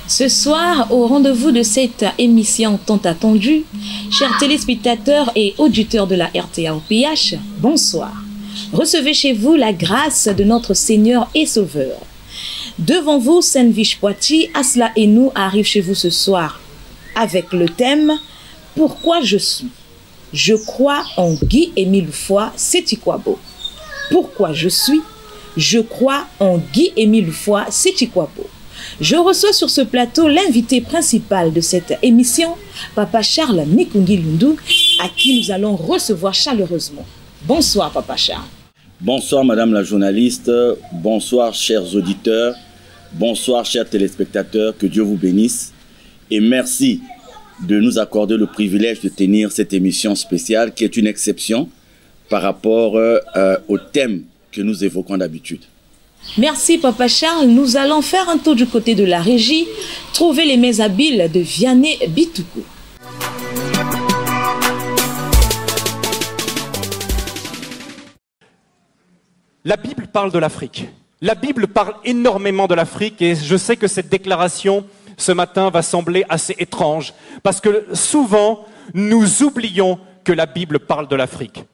Ce soir, au rendez-vous de cette émission tant attendue, chers téléspectateurs et auditeurs de la RTA-OPH, bonsoir. Recevez chez vous la grâce de notre Seigneur et Sauveur. Devant vous, Sainte-Vige Poitiers, Asla et nous arrivent chez vous ce soir avec le thème « Pourquoi je suis ?» Je crois en Guy-Émile Foix Sétikwabo. Pourquoi je suis? Je crois en Guy-Émile Foix Sétikwabo. Je reçois sur ce plateau l'invité principal de cette émission, Papa Charles Nikungi Lundu, à qui nous allons recevoir chaleureusement. Bonsoir, Papa Charles. Bonsoir, Madame la journaliste. Bonsoir, chers auditeurs. Bonsoir, chers téléspectateurs. Que Dieu vous bénisse. Et merci de nous accorder le privilège de tenir cette émission spéciale, qui est une exception par rapport au thème que nous évoquons d'habitude. Merci Papa Charles, nous allons faire un tour du côté de la régie, trouver les mains habiles de Vianney Bitoukou. La Bible parle de l'Afrique. La Bible parle énormément de l'Afrique et je sais que cette déclaration ce matin va sembler assez étrange parce que souvent nous oublions que la Bible parle de l'Afrique.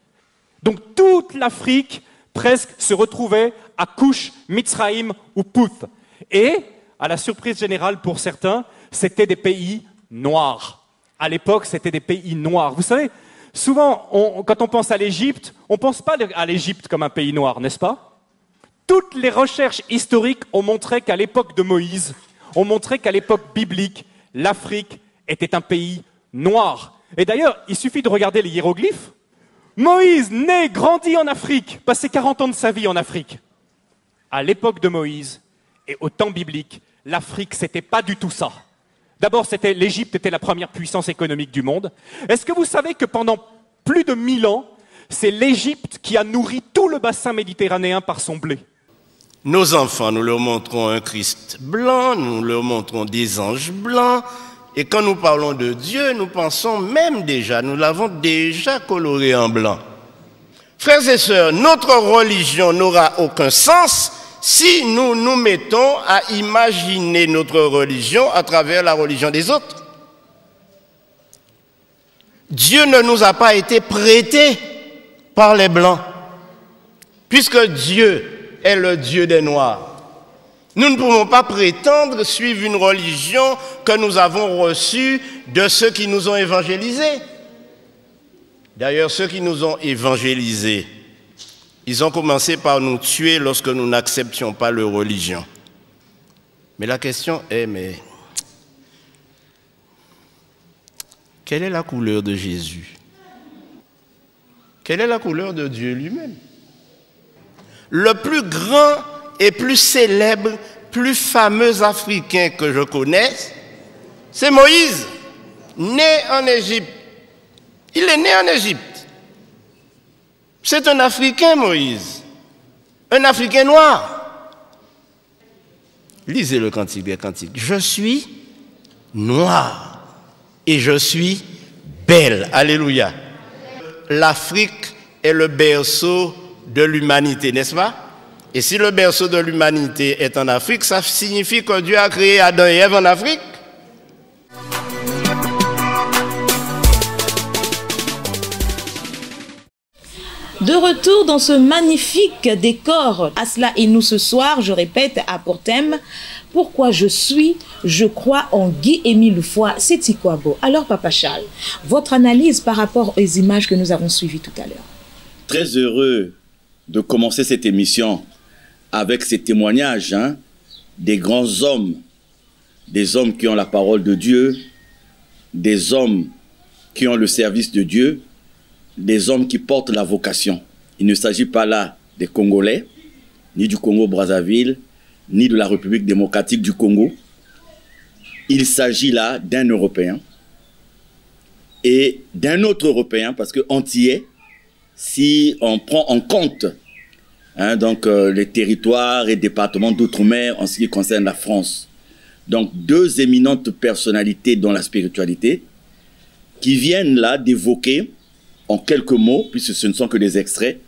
Donc toute l'Afrique presque se retrouvait à Couche, Mitzraïm ou Pouth. Et, à la surprise générale pour certains, c'était des pays noirs. À l'époque, c'était des pays noirs. Vous savez, souvent, quand on pense à l'Égypte, on ne pense pas à l'Égypte comme un pays noir, n'est-ce pas? Toutes les recherches historiques ont montré qu'à l'époque de Moïse, ont montré qu'à l'époque biblique, l'Afrique était un pays noir. Et d'ailleurs, il suffit de regarder les hiéroglyphes. Moïse, né, grandi en Afrique, passé 40 ans de sa vie en Afrique. À l'époque de Moïse et au temps biblique, l'Afrique, c'était pas du tout ça. D'abord, l'Égypte était la première puissance économique du monde. Est-ce que vous savez que pendant plus de 1000 ans, c'est l'Égypte qui a nourri tout le bassin méditerranéen par son blé? Nos enfants, nous leur montrons un Christ blanc, nous leur montrons des anges blancs. Et quand nous parlons de Dieu, nous pensons même déjà, nous l'avons déjà coloré en blanc. Frères et sœurs, notre religion n'aura aucun sens si nous nous mettons à imaginer notre religion à travers la religion des autres. Dieu ne nous a pas été prêté par les Blancs, puisque Dieu est le Dieu des Noirs. Nous ne pouvons pas prétendre suivre une religion que nous avons reçue de ceux qui nous ont évangélisés. D'ailleurs, ceux qui nous ont évangélisés, ils ont commencé par nous tuer lorsque nous n'acceptions pas leur religion. Mais la question est, quelle est la couleur de Jésus? Quelle est la couleur de Dieu lui-même? Le plus grand et plus célèbre, plus fameux Africain que je connaisse, c'est Moïse, né en Égypte. Il est né en Égypte. C'est un Africain, Moïse. Un Africain noir. Lisez le Cantique des Cantiques. Je suis noir et je suis belle. Alléluia. L'Afrique est le berceau de l'humanité, n'est-ce pas? Et si le berceau de l'humanité est en Afrique, ça signifie que Dieu a créé Adam et Ève en Afrique. De retour dans ce magnifique décor, Asla et nous ce soir, je répète, a pour thème « Pourquoi je suis, je crois en Guy-Émile Foix Sétikwabo ». Alors Papa Charles, votre analyse par rapport aux images que nous avons suivies tout à l'heure. Très heureux de commencer cette émission avec ces témoignages des grands hommes, des hommes qui ont la parole de Dieu, des hommes qui ont le service de Dieu, des hommes qui portent la vocation. Il ne s'agit pas là des Congolais, ni du Congo-Brazzaville, ni de la République démocratique du Congo. Il s'agit là d'un Européen et d'un autre Européen, parce que antillais, si on prend en compte les territoires et départements d'outre-mer en ce qui concerne la France. Donc, deux éminentes personnalités dans la spiritualité qui viennent là d'évoquer en quelques mots, puisque ce ne sont que des extraits,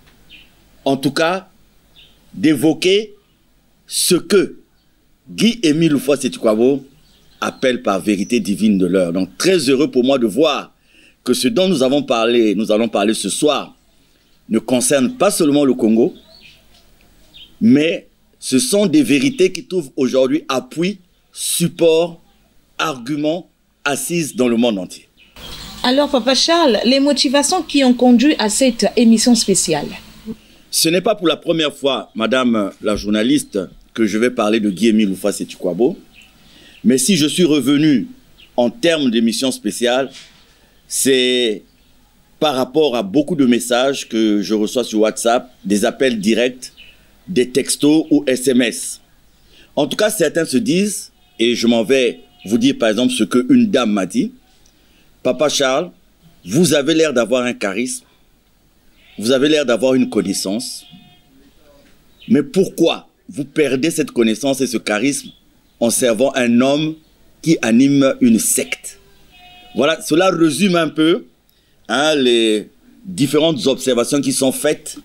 en tout cas, d'évoquer ce que Guy-Émile Houphouët-Sétiquabo appelle par vérité divine de l'heure. Donc, très heureux pour moi de voir que ce dont nous allons parler ce soir, ne concerne pas seulement le Congo, mais ce sont des vérités qui trouvent aujourd'hui appui, support, argument, assises dans le monde entier. Alors, Papa Charles, les motivations qui ont conduit à cette émission spéciale? Ce n'est pas pour la première fois, Madame la journaliste, que je vais parler de Guy-Émile Houphouët-Sétiquabo, mais si je suis revenu en termes d'émission spéciale, c'est par rapport à beaucoup de messages que je reçois sur WhatsApp, des appels directs, des textos ou SMS. En tout cas, certains se disent, et je m'en vais vous dire par exemple ce qu'une dame m'a dit, « Papa Charles, vous avez l'air d'avoir un charisme, vous avez l'air d'avoir une connaissance, mais pourquoi vous perdez cette connaissance et ce charisme en servant un homme qui anime une secte ?» Voilà, cela résume un peu les différentes observations qui sont faites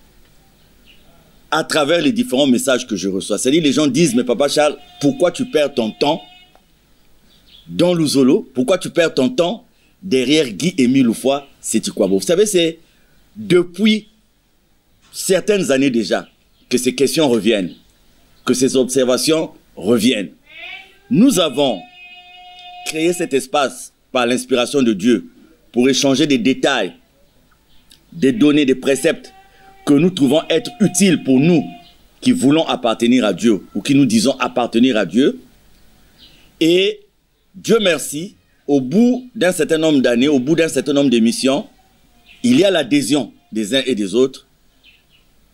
à travers les différents messages que je reçois. C'est-à-dire, les gens disent, mais Papa Charles, pourquoi tu perds ton temps dans l'Ouzolo? Pourquoi tu perds ton temps derrière Guy-Émile Houphouët-Sétiquabo? Vous savez, c'est depuis certaines années déjà que ces questions reviennent, que ces observations reviennent. Nous avons créé cet espace par l'inspiration de Dieu pour échanger des détails, des données, des préceptes que nous trouvons être utiles pour nous qui voulons appartenir à Dieu ou qui nous disons appartenir à Dieu. Et Dieu merci, au bout d'un certain nombre d'années, au bout d'un certain nombre d'émissions, il y a l'adhésion des uns et des autres.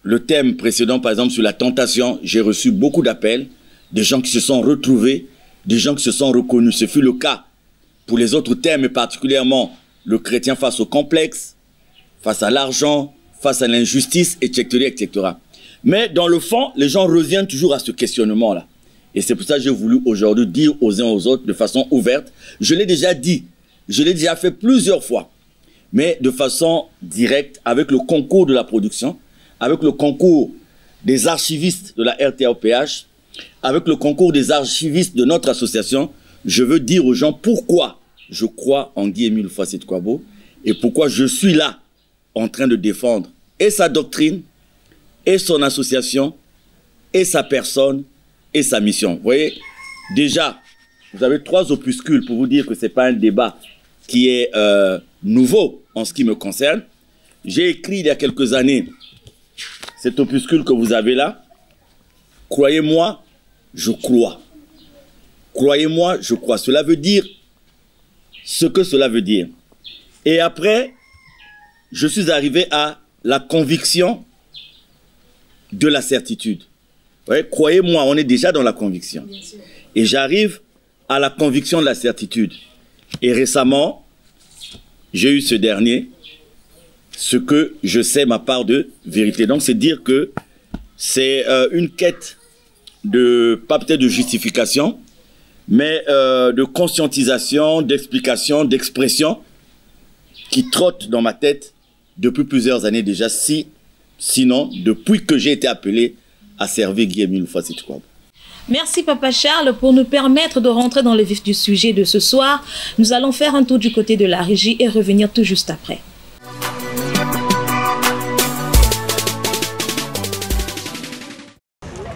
Le thème précédent, par exemple, sur la tentation, j'ai reçu beaucoup d'appels, des gens qui se sont retrouvés, des gens qui se sont reconnus. Ce fut le cas pour les autres thèmes, et particulièrement le chrétien face au complexe, face à l'argent, face à l'injustice, etc., etc. Mais dans le fond, les gens reviennent toujours à ce questionnement-là. Et c'est pour ça que j'ai voulu aujourd'hui dire aux uns aux autres de façon ouverte. Je l'ai déjà dit, je l'ai déjà fait plusieurs fois, mais de façon directe, avec le concours de la production, avec le concours des archivistes de la RTAOPH, avec le concours des archivistes de notre association. Je veux dire aux gens pourquoi je crois en Guy-Émile Houphouët-Sétiquabo et pourquoi je suis là en train de défendre et sa doctrine, et son association, et sa personne, et sa mission. Vous voyez, déjà, vous avez 3 opuscules pour vous dire que ce n'est pas un débat qui est nouveau en ce qui me concerne. J'ai écrit il y a quelques années cet opuscule que vous avez là. Croyez-moi, je crois. Croyez-moi, je crois. Cela veut dire ce que cela veut dire. Et après, je suis arrivé à la conviction de la certitude. Ouais, croyez-moi, on est déjà dans la conviction. Et j'arrive à la conviction de la certitude. Et récemment, j'ai eu ce dernier, ce que je sais ma part de vérité. Donc c'est dire que c'est une quête de, pas peut-être de justification, mais de conscientisation, d'explication, d'expression qui trotte dans ma tête depuis plusieurs années déjà, sinon depuis que j'ai été appelé à servir Guy-Émile Houphouët-Sétiquabo. Merci Papa Charles pour nous permettre de rentrer dans le vif du sujet de ce soir. Nous allons faire un tour du côté de la régie et revenir tout juste après.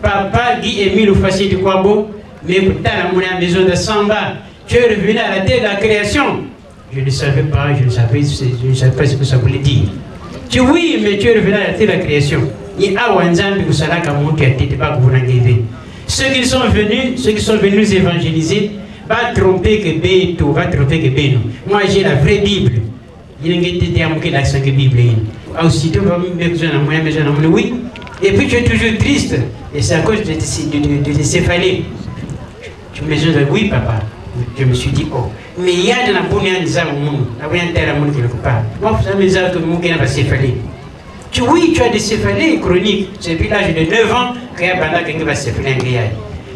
Papa Guy-Émile Houphouët-Sétiquabo, mais pourtant la maison de Samba, tu es revenu à la terre de la création. Je ne savais pas, je ne savais pas ce que ça voulait dire. Tu oui, mais tu es revenu à la terre de la création. Ceux qui sont venus nous évangéliser, va tromper que Béto, va tromper que Béno. Moi j'ai la vraie Bible. Il n'y a pas de Bible. Aussitôt, oui, Et puis tu es toujours triste. Et c'est à cause de céphalée. Je me suis dit, oui papa. Je me suis dit, oh. Mais il y a de la bonne quelque part. Moi, vous savez que je me céphalée. Oui, tu as des céphalées chroniques. C'est depuis l'âge de 9 ans qu'il y a quelqu'un qui va céphaler.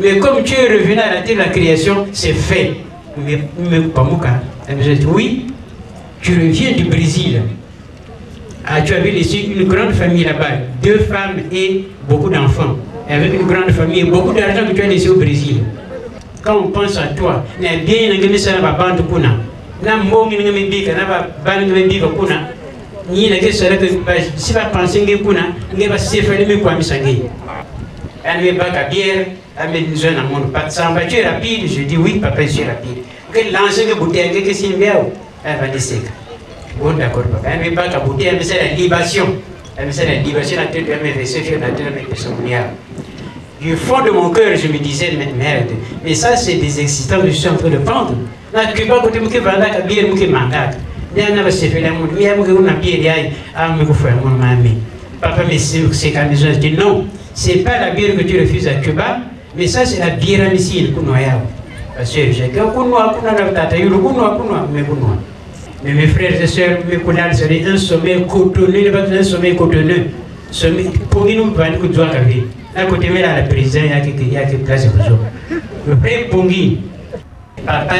Mais comme tu es revenu à la terre de la création, c'est fait. Mais pas moi. Oui, tu reviens du Brésil. Ah, tu avais laissé une grande famille là-bas, 2 femmes et beaucoup d'enfants. Et avec une grande famille et beaucoup d'argent que tu as laissé au Brésil. Quand on pense à toi, il y a bien une chose qui va pas de kuna. Na mbongi ni ngambi kana ba bani ngambi kuna. Ni la que sera que si va penser que kuna, nge va se faire me kwa misangi. Elle me bat à bière, elle me dit à mon pas samba, tu es rapide, je dis oui papa, je suis rapide. Que lancer que bouteille que c'est bien, elle va dire bon d'accord papa, elle me bat à bouteille, elle me fait la libation. Elle me fait la libation, la tête, elle me fait ce que la tête avec son milliard. Du fond de mon cœur, je me disais, mais merde, mais ça c'est des existants que je suis en train de prendre. Na Cuba, quand tu me vas à bien, tu me mandates. Il y a un fait la moule, il y a un bière, ah, me faire mon mamie. Papa, mais c'est quand je dis non, c'est pas la bière que tu refuses à Cuba, mais ça c'est la bière à Messie, le Kounoya. Parce que j'ai qu'un Kounoa, mais mes frères et sœurs, mes coulades, c'est un sommet cotonneux, un sommet cotonneux. Pour nous, pas nous doit arriver. À côté de la présidente, il y a quelques places pour ça. Le vrai Pongi, papa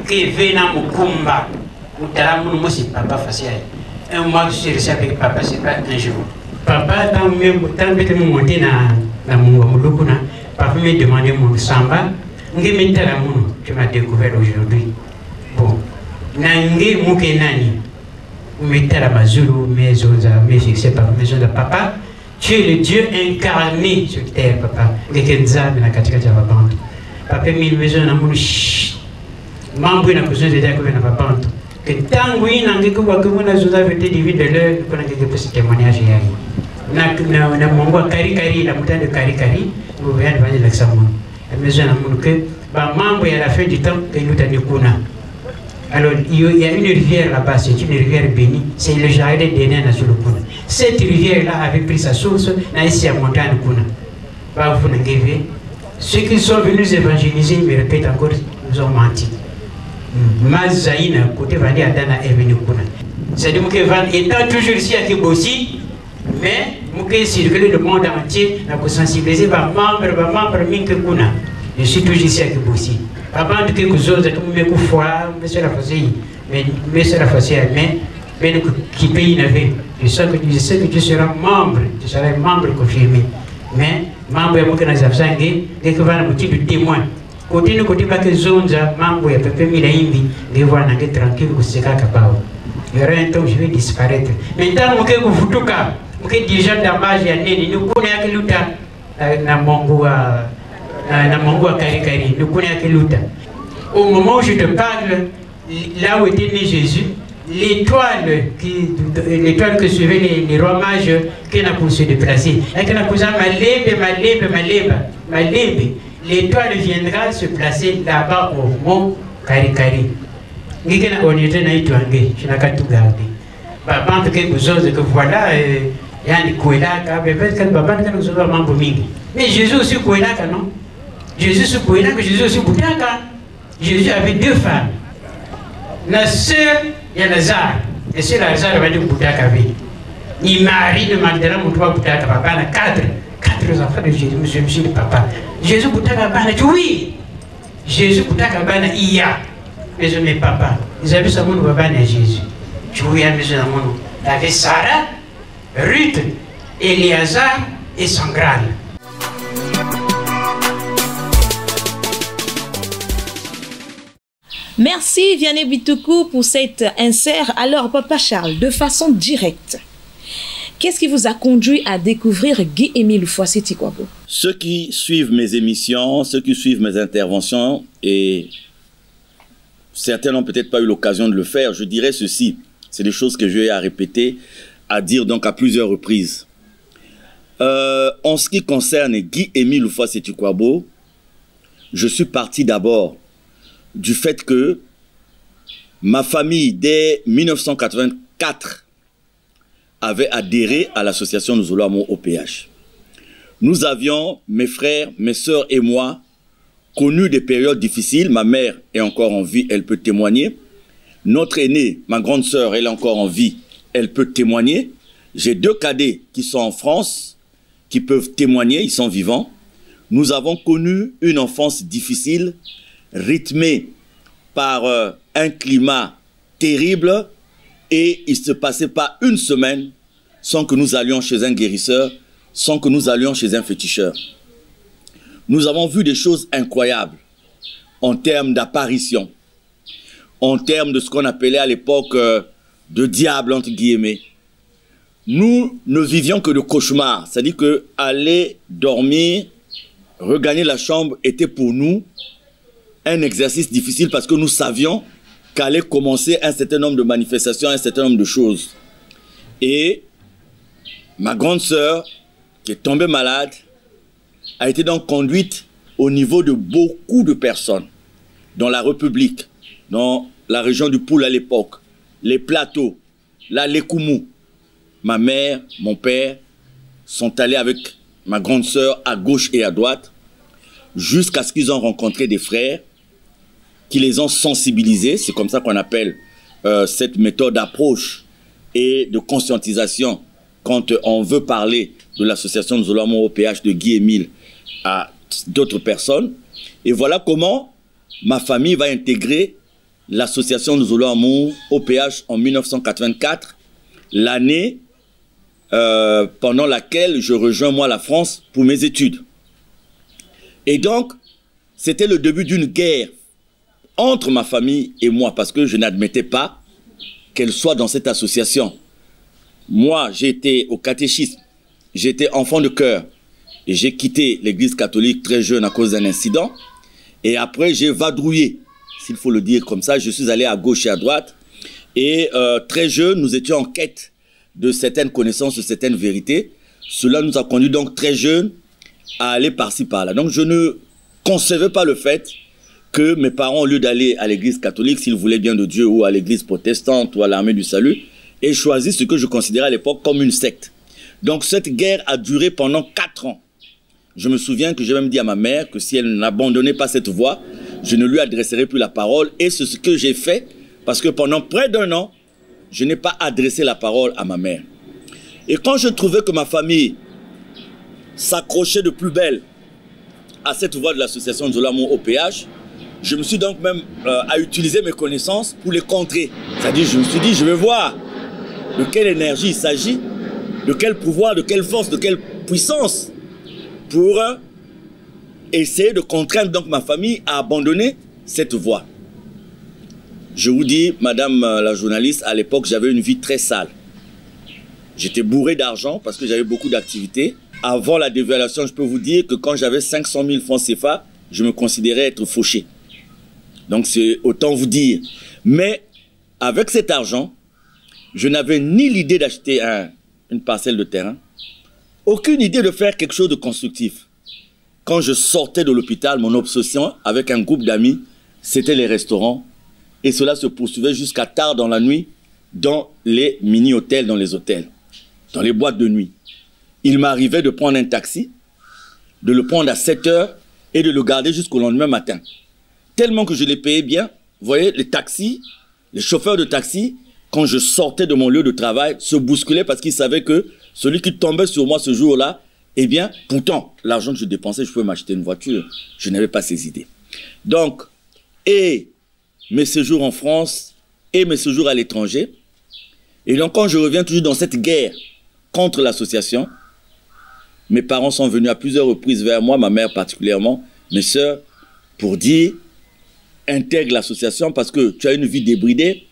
qui vient à Mukumba, ou Talamoun, c'est papa facile. Un mois, je suis resté avec papa, c'est pas un jour. Papa, tant que je monté dans mon Mouloukuna, papa m'a demandé mon samba, tu m'as découvert aujourd'hui. Bon, Nangi Moukenani, Metala Mazulu, mes fixés par maison de papa. Tu es le Dieu incarné sur terre, papa. Papa, mille maisons dans mon chut. Mambo n'a besoin de dire que n'a pas pente. Que tant que n'a que vous avez été divine de l'heure, qu'on a quelque chose de témoignage. Na mongo kari la montagne de kari, vous voyez de l'examen. La maison n'a mon que, mambo à la fin du temps, que nous t'avons kuna. Alors, il y a une rivière là-bas, c'est une rivière bénie, c'est le jardin d'Éden sur le Kuna. Cette rivière-là avait pris sa source dans la montagne Kuna. Ceux qui sont venus évangéliser, me répètent encore, nous ont menti. Mazaïna, côté Vandi Adana est venu Kuna. C'est-à-dire que Van étant toujours ici à Kibossi, mais je circuler le monde entier pour sensibiliser les membres Minke Kuna. Je suis toujours ici à Kibossi. Avant de quelque chose, comme mes coups froids, monsieur la Fossé, mais qui paye n'avait. Je sais que tu seras membre confirmé. Mais, membre, il y a beaucoup d'absents, dès que vous avez un petit témoin. Côté pas que zone, membre, il y a peu près 1000 imbi, de voir un tranquille, que c'est capable. Il y aura un temps où je vais disparaître. Maintenant, vous vous tout cas, vous êtes déjà dans la magie, nous connaissons que l'outil, na Mongo à Kari, nous connaissons que l'outil. Au moment où je te parle, là où était né Jésus, l'étoile que suivaient les rois mages, qui n'a pu se déplacer. Et qui n'a pu Malebe. L'étoile viendra se placer là-bas au mont Kari. On était dans Ituangue, je n'ai qu'à tout garder. Papa, quelque chose que voilà, il y a des Kouelaka, mais Jésus aussi Kouelaka, non? Jésus aussi Kouelaka, Jésus aussi Boutaka. Jésus avait 2 femmes. La sœur, il y a Lazare. Et c'est Lazare va dire Boutaka. Il Marie de Magdala, mon toit Boutaka, papa, il y a 4 enfants de Jésus, monsieur le papa. Jésus Boutaka, oui. Jésus Boutaka, il y a. Mes papas, ils avaient ça, mon papa, Jésus. Tu vois, il y a maison à mon. Il y avait Sarah, Ruth, Éléazar et Sangral. Merci Vianney Bitoukou pour cet insert. Alors, Papa Charles, de façon directe, qu'est-ce qui vous a conduit à découvrir Guy-Émile Oufouassi-Tikwabo? Ceux qui suivent mes émissions, ceux qui suivent mes interventions, et certains n'ont peut-être pas eu l'occasion de le faire, je dirais ceci. C'est des choses que j'ai à répéter, à dire donc à plusieurs reprises. En ce qui concerne Guy-Émile Oufouassi-Tikwabo, je suis parti d'abord du fait que ma famille, dès 1984, avait adhéré à l'association Nzolo Amo OPH. Nous avions, mes frères, mes sœurs et moi, connu des périodes difficiles. Ma mère est encore en vie, elle peut témoigner. Notre aînée, ma grande sœur, elle est encore en vie, elle peut témoigner. J'ai 2 cadets qui sont en France, qui peuvent témoigner, ils sont vivants. Nous avons connu une enfance difficile, rythmée par un climat terrible, et il ne se passait pas une semaine sans que nous allions chez un guérisseur, sans que nous allions chez un féticheur. Nous avons vu des choses incroyables en termes d'apparition, en termes de ce qu'on appelait à l'époque de diable, entre guillemets. Nous ne vivions que de cauchemars, c'est-à-dire que aller dormir, regagner la chambre était pour nous un exercice difficile parce que nous savions qu'allait commencer un certain nombre de manifestations, un certain nombre de choses. Et ma grande sœur, qui est tombée malade, a été donc conduite au niveau de beaucoup de personnes dans la République, dans la région du Poul à l'époque, les Plateaux, la Lekoumou. Ma mère, mon père sont allés avec ma grande sœur à gauche et à droite jusqu'à ce qu'ils ont rencontré des frères qui les ont sensibilisés. C'est comme ça qu'on appelle cette méthode d'approche et de conscientisation quand on veut parler de l'association de Zolo-Amour OPH de Guy Émile à d'autres personnes. Et voilà comment ma famille va intégrer l'association de Zolo-Amour OPH en 1984, l'année pendant laquelle je rejoins moi la France pour mes études. Et donc, c'était le début d'une guerre entre ma famille et moi, parce que je n'admettais pas qu'elle soit dans cette association. Moi, j'étais au catéchisme, j'étais enfant de cœur, et j'ai quitté l'église catholique très jeune à cause d'un incident, et après j'ai vadrouillé, s'il faut le dire comme ça. Je suis allé à gauche et à droite, et très jeune, nous étions en quête de certaines connaissances, de certaines vérités. Cela nous a conduit donc très jeune à aller par-ci par-là. Donc je ne concevais pas le fait que mes parents, au lieu d'aller à l'église catholique, s'ils voulaient bien de Dieu, ou à l'église protestante, ou à l'armée du salut, aient choisi ce que je considérais à l'époque comme une secte. Donc cette guerre a duré pendant 4 ans. Je me souviens que j'ai même dit à ma mère que si elle n'abandonnait pas cette voie, je ne lui adresserai plus la parole. Et c'est ce que j'ai fait, parce que pendant près d'1 an, je n'ai pas adressé la parole à ma mère. Et quand je trouvais que ma famille s'accrochait de plus belle à cette voie de l'association de Zolo-Amour OPH, je me suis donc même à utiliser mes connaissances pour les contrer. C'est-à-dire, je me suis dit, je vais voir de quelle énergie il s'agit, de quel pouvoir, de quelle force, de quelle puissance, pour essayer de contraindre donc ma famille à abandonner cette voie. Je vous dis, madame la journaliste, à l'époque, j'avais une vie très sale. J'étais bourré d'argent parce que j'avais beaucoup d'activités. Avant la dévaluation, je peux vous dire que quand j'avais 500 000 francs CFA, je me considérais être fauché. Donc c'est autant vous dire. Mais avec cet argent, je n'avais ni l'idée d'acheter une parcelle de terrain, aucune idée de faire quelque chose de constructif. Quand je sortais de l'hôpital, mon obsession avec un groupe d'amis, c'était les restaurants. Et cela se poursuivait jusqu'à tard dans la nuit, dans les mini-hôtels, dans les hôtels, dans les boîtes de nuit. Il m'arrivait de prendre un taxi, de le prendre à 7 heures et de le garder jusqu'au lendemain matin. Tellement que je les payais bien. Vous voyez, les taxis, les chauffeurs de taxi, quand je sortais de mon lieu de travail, se bousculaient parce qu'ils savaient que celui qui tombait sur moi ce jour-là, eh bien, pourtant, l'argent que je dépensais, je pouvais m'acheter une voiture. Je n'avais pas ces idées. Donc, et mes séjours en France et mes séjours à l'étranger. Et donc, quand je reviens toujours dans cette guerre contre l'association, mes parents sont venus à plusieurs reprises vers moi, ma mère particulièrement, mes sœurs, pour dire, intègre l'association parce que tu as une vie débridée,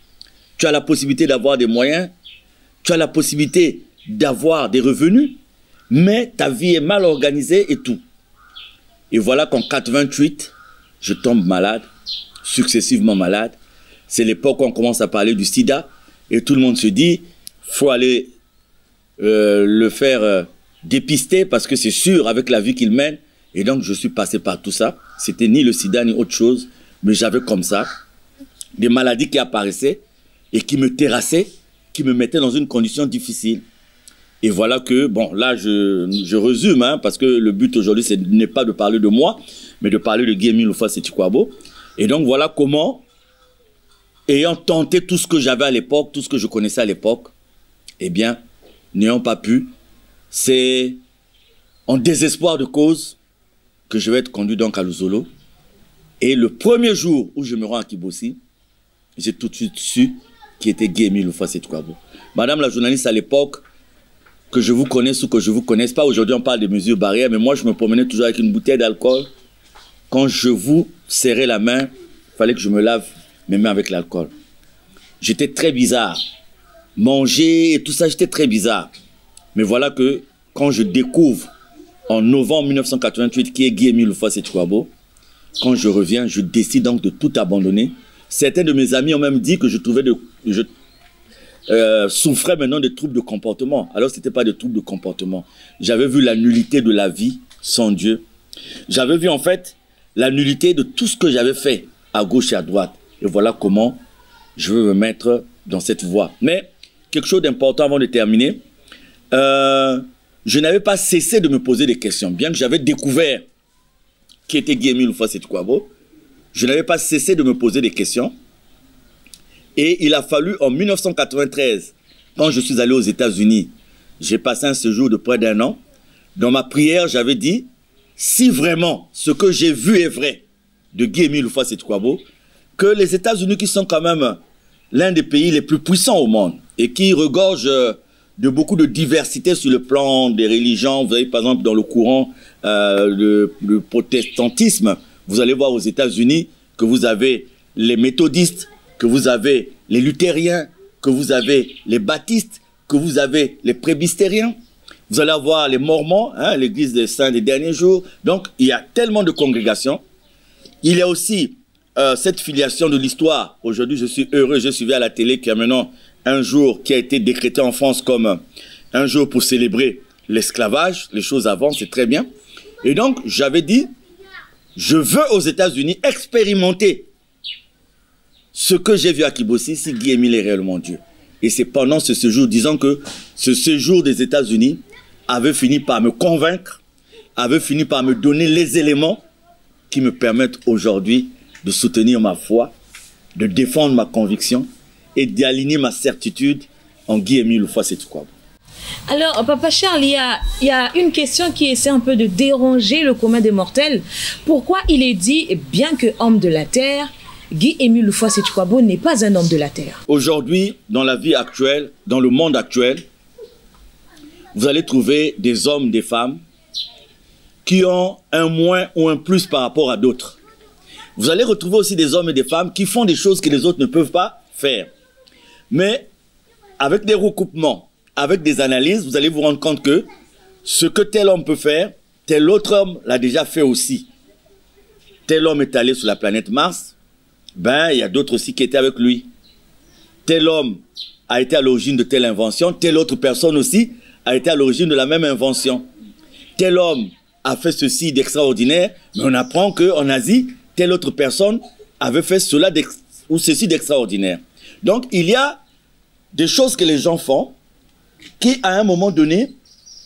tu as la possibilité d'avoir des moyens, tu as la possibilité d'avoir des revenus, mais ta vie est mal organisée et tout. Et voilà qu'en 88, je tombe malade, successivement malade. C'est l'époque où on commence à parler du sida et tout le monde se dit, faut aller le faire dépister parce que c'est sûr avec la vie qu'il mène. Et donc je suis passé par tout ça. C'était ni le sida ni autre chose, mais j'avais comme ça des maladies qui apparaissaient et qui me terrassaient, qui me mettaient dans une condition difficile. Et voilà que, bon, là, je résume, hein, parce que le but aujourd'hui, ce n'est pas de parler de moi, mais de parler de Guy Émile Houphouët-Sétikwabo. Et donc, voilà comment, ayant tenté tout ce que j'avais à l'époque, tout ce que je connaissais à l'époque, eh bien, n'ayant pas pu, c'est en désespoir de cause que je vais être conduit donc à Luzolo. Et le premier jour où je me rends à Kibossi, j'ai tout de suite su qui était Guy Émile Houphouët-Sétikwabo. Madame la journaliste, à l'époque, que je vous connaisse ou que je ne vous connaisse pas, aujourd'hui on parle des mesures barrières, mais moi je me promenais toujours avec une bouteille d'alcool. Quand je vous serrais la main, il fallait que je me lave mes mains avec l'alcool. J'étais très bizarre. Manger et tout ça, j'étais très bizarre. Mais voilà que quand je découvre en novembre 1988 qui est Guy Émile Houphouët-Sétikwabo, quand je reviens, je décide donc de tout abandonner. Certains de mes amis ont même dit que je souffrais maintenant de troubles de comportement. Alors ce n'était pas de troubles de comportement. J'avais vu la nullité de la vie sans Dieu. J'avais vu en fait la nullité de tout ce que j'avais fait à gauche et à droite. Et voilà comment je veux me mettre dans cette voie. Mais quelque chose d'important avant de terminer, je n'avais pas cessé de me poser des questions. Bien que j'avais découvert qui était Guy Émile Houphouët-Sétikwabo, je n'avais pas cessé de me poser des questions. Et il a fallu en 1993, quand je suis allé aux États-Unis, j'ai passé un séjour de près d'1 an. Dans ma prière, j'avais dit, si vraiment ce que j'ai vu est vrai de Guy Émile Houphouët-Sétikwabo, que les États-Unis, qui sont quand même l'un des pays les plus puissants au monde et qui regorge de beaucoup de diversité sur le plan des religions, vous avez par exemple dans le courant le protestantisme, vous allez voir aux États-Unis que vous avez les méthodistes, que vous avez les luthériens, que vous avez les baptistes, que vous avez les presbytériens. Vous allez avoir les mormons, hein, l'église des saints des derniers jours. Donc, il y a tellement de congrégations. Il y a aussi cette filiation de l'histoire. Aujourd'hui, je suis heureux, j'ai suivi à la télé qu'il y a maintenant un jour qui a été décrété en France comme un jour pour célébrer l'esclavage. Les choses avancent, c'est très bien. Et donc, j'avais dit, je veux aux États-Unis expérimenter ce que j'ai vu à Kibossi, si Guy Émile est réellement Dieu. Et c'est pendant ce séjour, disons que ce séjour des États-Unis avait fini par me convaincre, avait fini par me donner les éléments qui me permettent aujourd'hui de soutenir ma foi, de défendre ma conviction et d'aligner ma certitude en Guy Émile Houphouët-Sétikwabo. Alors, Papa Charles, il y a une question qui essaie un peu de déranger le commun des mortels. Pourquoi il est dit, bien que homme de la terre, Guy Émile Houphouët-Sétikwabo n'est pas un homme de la terre? Aujourd'hui, dans la vie actuelle, dans le monde actuel, vous allez trouver des hommes, des femmes qui ont un moins ou un plus par rapport à d'autres. Vous allez retrouver aussi des hommes et des femmes qui font des choses que les autres ne peuvent pas faire. Mais avec des recoupements, avec des analyses, vous allez vous rendre compte que ce que tel homme peut faire, tel autre homme l'a déjà fait aussi. Tel homme est allé sur la planète Mars, ben il y a d'autres aussi qui étaient avec lui. Tel homme a été à l'origine de telle invention, telle autre personne aussi a été à l'origine de la même invention. Tel homme a fait ceci d'extraordinaire, mais on apprend qu'en Asie, telle autre personne avait fait cela ou ceci d'extraordinaire. Donc il y a des choses que les gens font qui, à un moment donné,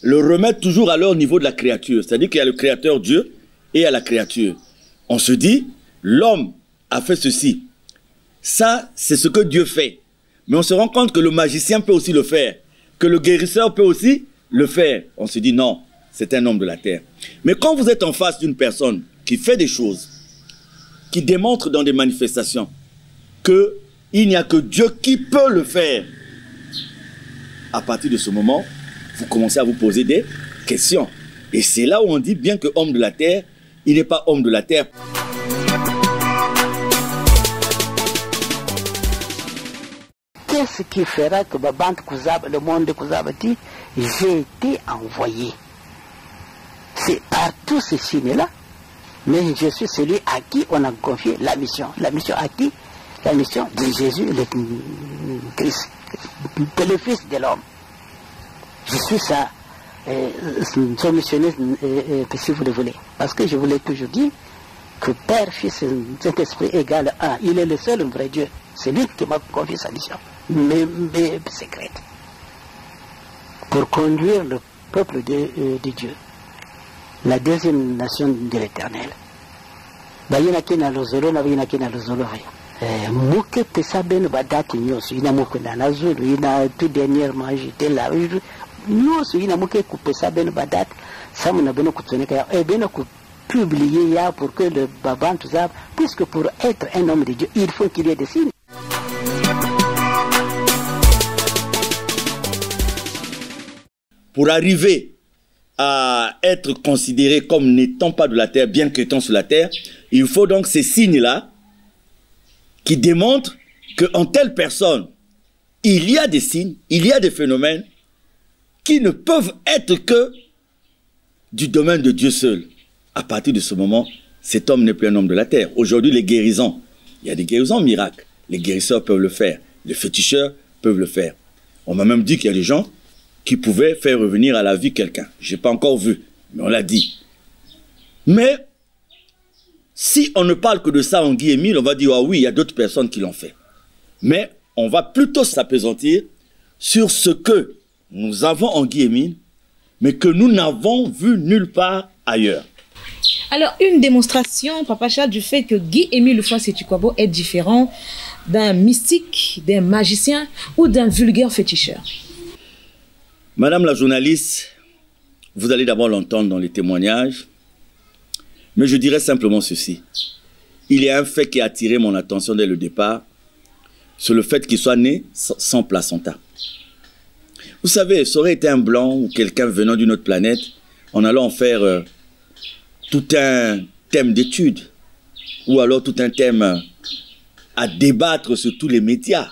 le remettent toujours à leur niveau de la créature. C'est-à-dire qu'il y a le créateur Dieu et il y a la créature. On se dit, l'homme a fait ceci. Ça, c'est ce que Dieu fait. Mais on se rend compte que le magicien peut aussi le faire, que le guérisseur peut aussi le faire. On se dit, non, c'est un homme de la terre. Mais quand vous êtes en face d'une personne qui fait des choses, qui démontre dans des manifestations qu'il n'y a que Dieu qui peut le faire, à partir de ce moment, vous commencez à vous poser des questions. Et c'est là où on dit, bien que homme de la terre, il n'est pas homme de la terre. Qu'est-ce qui fera que le monde de Kouzaba dit, j'ai été envoyé? C'est par tous ces signes-là, mais je suis celui à qui on a confié la mission. La mission à qui? La mission de Jésus, le Christ, le Fils de l'homme. Je suis son missionnaire, si vous le voulez. Parce que je vous l'ai toujours dit, que Père, Fils et Saint-Esprit égale 1. Il est le seul vrai Dieu. C'est lui qui m'a confié sa mission, mais secrète. pour conduire le peuple de Dieu, la deuxième nation de l'Éternel. Bayina kina lozolo na bayina kina lozolo haya. Muke pesa beno badati nyoso ina muke na nazulu ina tout dernièrement j'étais là nyoso ina muke kupesa beno badati samu na beno kutoneka ya beno ku publier ya pour que le baban tout ça, puisque pour être un homme de Dieu il faut qu'il y ait des signes. Pour arriver à être considéré comme n'étant pas de la terre, bien qu'étant sur la terre, il faut donc ces signes-là qui démontrent qu'en telle personne, il y a des signes, il y a des phénomènes qui ne peuvent être que du domaine de Dieu seul. À partir de ce moment, cet homme n'est plus un homme de la terre. Aujourd'hui, les guérisons, il y a des guérisons miracles. Les guérisseurs peuvent le faire, les féticheurs peuvent le faire. On m'a même dit qu'il y a des gens qui pouvaient faire revenir à la vie quelqu'un. Je n'ai pas encore vu, mais on l'a dit. Mais, si on ne parle que de ça en Guy Émile, on va dire, ah oui, il y a d'autres personnes qui l'ont fait. Mais, on va plutôt s'appesantir sur ce que nous avons en Guy Émile, mais que nous n'avons vu nulle part ailleurs. Alors, une démonstration, Papa Charles, du fait que Guy Émile Houphouët-Sétukwabo est différent d'un mystique, d'un magicien ou d'un vulgaire féticheur. Madame la journaliste, vous allez d'abord l'entendre dans les témoignages, mais je dirais simplement ceci. Il y a un fait qui a attiré mon attention dès le départ, c'est le fait qu'il soit né sans placenta. Vous savez, ça aurait été un blanc ou quelqu'un venant d'une autre planète, en allant en faire tout un thème d'étude, ou alors tout un thème à débattre sur tous les médias,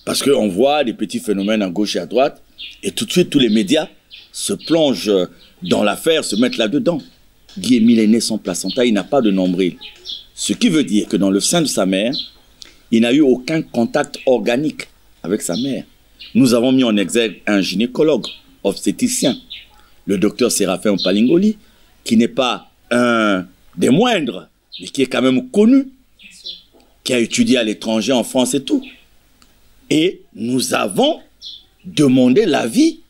parce qu'on voit des petits phénomènes à gauche et à droite, et tout de suite, tous les médias se plongent dans l'affaire, se mettent là-dedans. Guy Émile est né sans placenta, il n'a pas de nombril. Ce qui veut dire que dans le sein de sa mère, il n'a eu aucun contact organique avec sa mère. Nous avons mis en exergue un gynécologue, obstétricien, le docteur Séraphin Palingoli, qui n'est pas un des moindres, mais qui est quand même connu, qui a étudié à l'étranger, en France et tout. Et nous avons demandé l'avis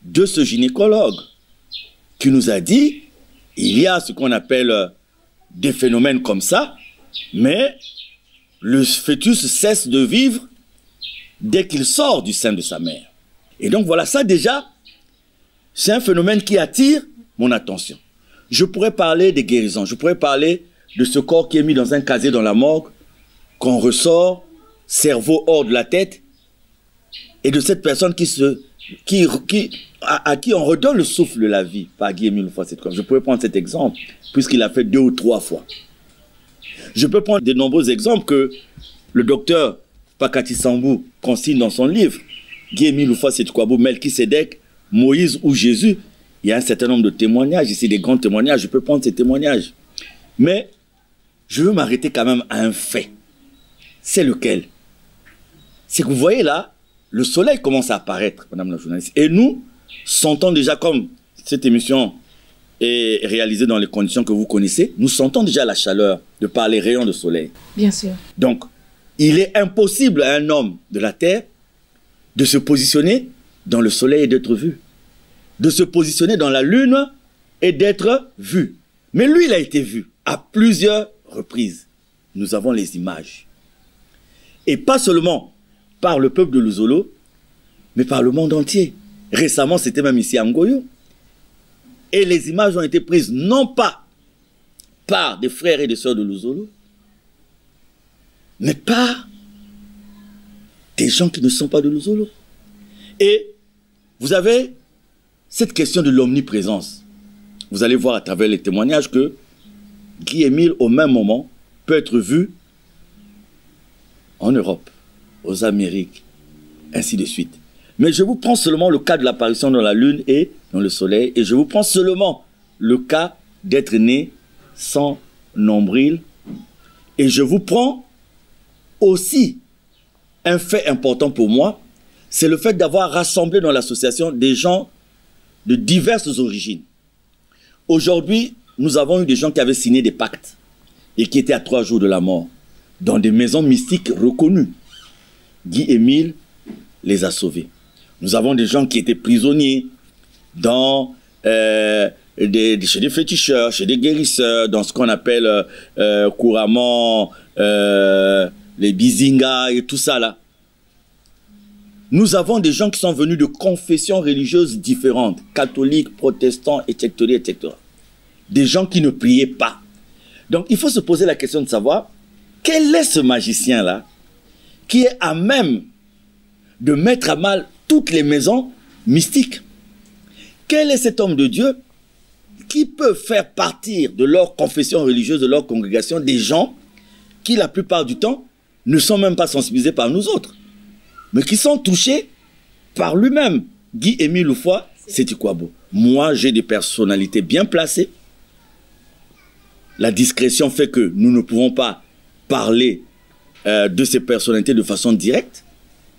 de ce gynécologue qui nous a dit il y a ce qu'on appelle des phénomènes comme ça, mais le fœtus cesse de vivre dès qu'il sort du sein de sa mère. Et donc voilà, ça déjà, c'est un phénomène qui attire mon attention. Je pourrais parler des guérisons, je pourrais parler de ce corps qui est mis dans un casier dans la morgue, qu'on ressort, cerveau hors de la tête, et de cette personne à qui on redonne le souffle de la vie par Guy Émile Houphouët-Sétukwabo. Je pourrais prendre cet exemple, puisqu'il l'a fait 2 ou 3 fois. Je peux prendre de nombreux exemples que le docteur Pakati Sambou consigne dans son livre, Guy Émile Houphouët-Sétukwabo, Melchisédek, Moïse ou Jésus. Il y a un certain nombre de témoignages, ici des grands témoignages, je peux prendre ces témoignages. Mais je veux m'arrêter quand même à un fait. C'est lequel? C'est que vous voyez là, le soleil commence à apparaître, madame la journaliste. Et nous sentons déjà, comme cette émission est réalisée dans les conditions que vous connaissez, nous sentons déjà la chaleur de par les rayons de soleil. Bien sûr. Donc, il est impossible à un homme de la terre de se positionner dans le soleil et d'être vu. De se positionner dans la lune et d'être vu. Mais lui, il a été vu à plusieurs reprises. Nous avons les images. Et pas seulement par le peuple de Luzolo, mais par le monde entier. Récemment, c'était même ici à Ngoyo. Et les images ont été prises non pas par des frères et des sœurs de Luzolo, mais par des gens qui ne sont pas de Luzolo. Et vous avez cette question de l'omniprésence. Vous allez voir à travers les témoignages que Guy Émile, au même moment, peut être vu en Europe, aux Amériques, ainsi de suite. Mais je vous prends seulement le cas de l'apparition dans la lune et dans le soleil, et je vous prends seulement le cas d'être né sans nombril, et je vous prends aussi un fait important pour moi, c'est le fait d'avoir rassemblé dans l'association des gens de diverses origines. Aujourd'hui, nous avons eu des gens qui avaient signé des pactes et qui étaient à 3 jours de la mort, dans des maisons mystiques reconnues. Guy Émile les a sauvés. Nous avons des gens qui étaient prisonniers dans, chez des féticheurs, chez des guérisseurs, dans ce qu'on appelle couramment les bizingas et tout ça là. Nous avons des gens qui sont venus de confessions religieuses différentes, catholiques, protestants, etc., etc. Des gens qui ne priaient pas. Donc il faut se poser la question de savoir, quel est ce magicien-là qui est à même de mettre à mal toutes les maisons mystiques? Quel est cet homme de Dieu qui peut faire partir de leur confession religieuse, de leur congrégation, des gens qui la plupart du temps ne sont même pas sensibilisés par nous autres, mais qui sont touchés par lui-même? Guy-Émile Loufoy Seti-Kouabo. Moi, j'ai des personnalités bien placées. La discrétion fait que nous ne pouvons pas parler de ces personnalités de façon directe,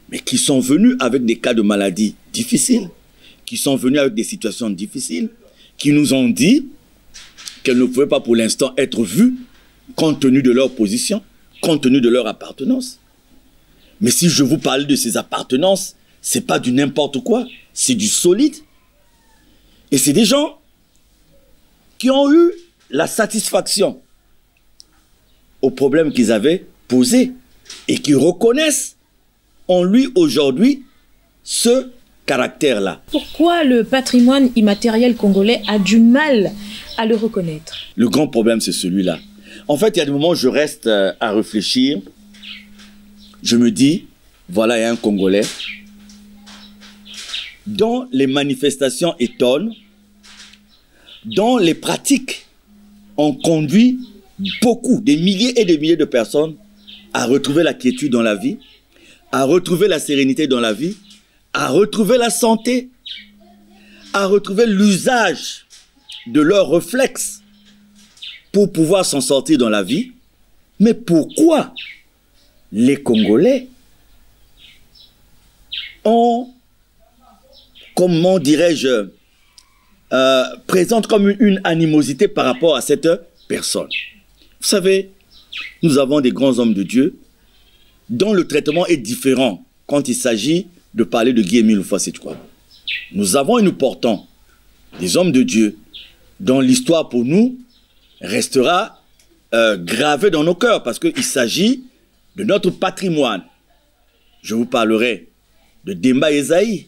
mais qui sont venus avec des cas de maladie difficiles, qui sont venus avec des situations difficiles, qui nous ont dit qu'elles ne pouvaient pas pour l'instant être vues compte tenu de leur position, compte tenu de leur appartenance. Mais si je vous parle de ces appartenances, ce n'est pas du n'importe quoi, c'est du solide. Et c'est des gens qui ont eu la satisfaction aux problèmes qu'ils avaient posés et qui reconnaissent en lui aujourd'hui ce caractère-là. Pourquoi le patrimoine immatériel congolais a du mal à le reconnaître? Le grand problème, c'est celui-là. En fait, il y a des moments où je reste à réfléchir. Je me dis, voilà, il y a un Congolais dont les manifestations étonnent, dont les pratiques ont conduit beaucoup, des milliers et des milliers de personnes à retrouver la quiétude dans la vie, à retrouver la sérénité dans la vie, à retrouver la santé, à retrouver l'usage de leurs réflexes pour pouvoir s'en sortir dans la vie. Mais pourquoi les Congolais ont, comment dirais-je, présentent comme une animosité par rapport à cette personne? Vous savez, nous avons des grands hommes de Dieu dont le traitement est différent quand il s'agit de parler de Guy-Émile Loufoy Seti-Kouabo. Nous avons et nous portons des hommes de Dieu dont l'histoire pour nous restera gravée dans nos cœurs parce qu'il s'agit de notre patrimoine. Je vous parlerai de Demba Ezaï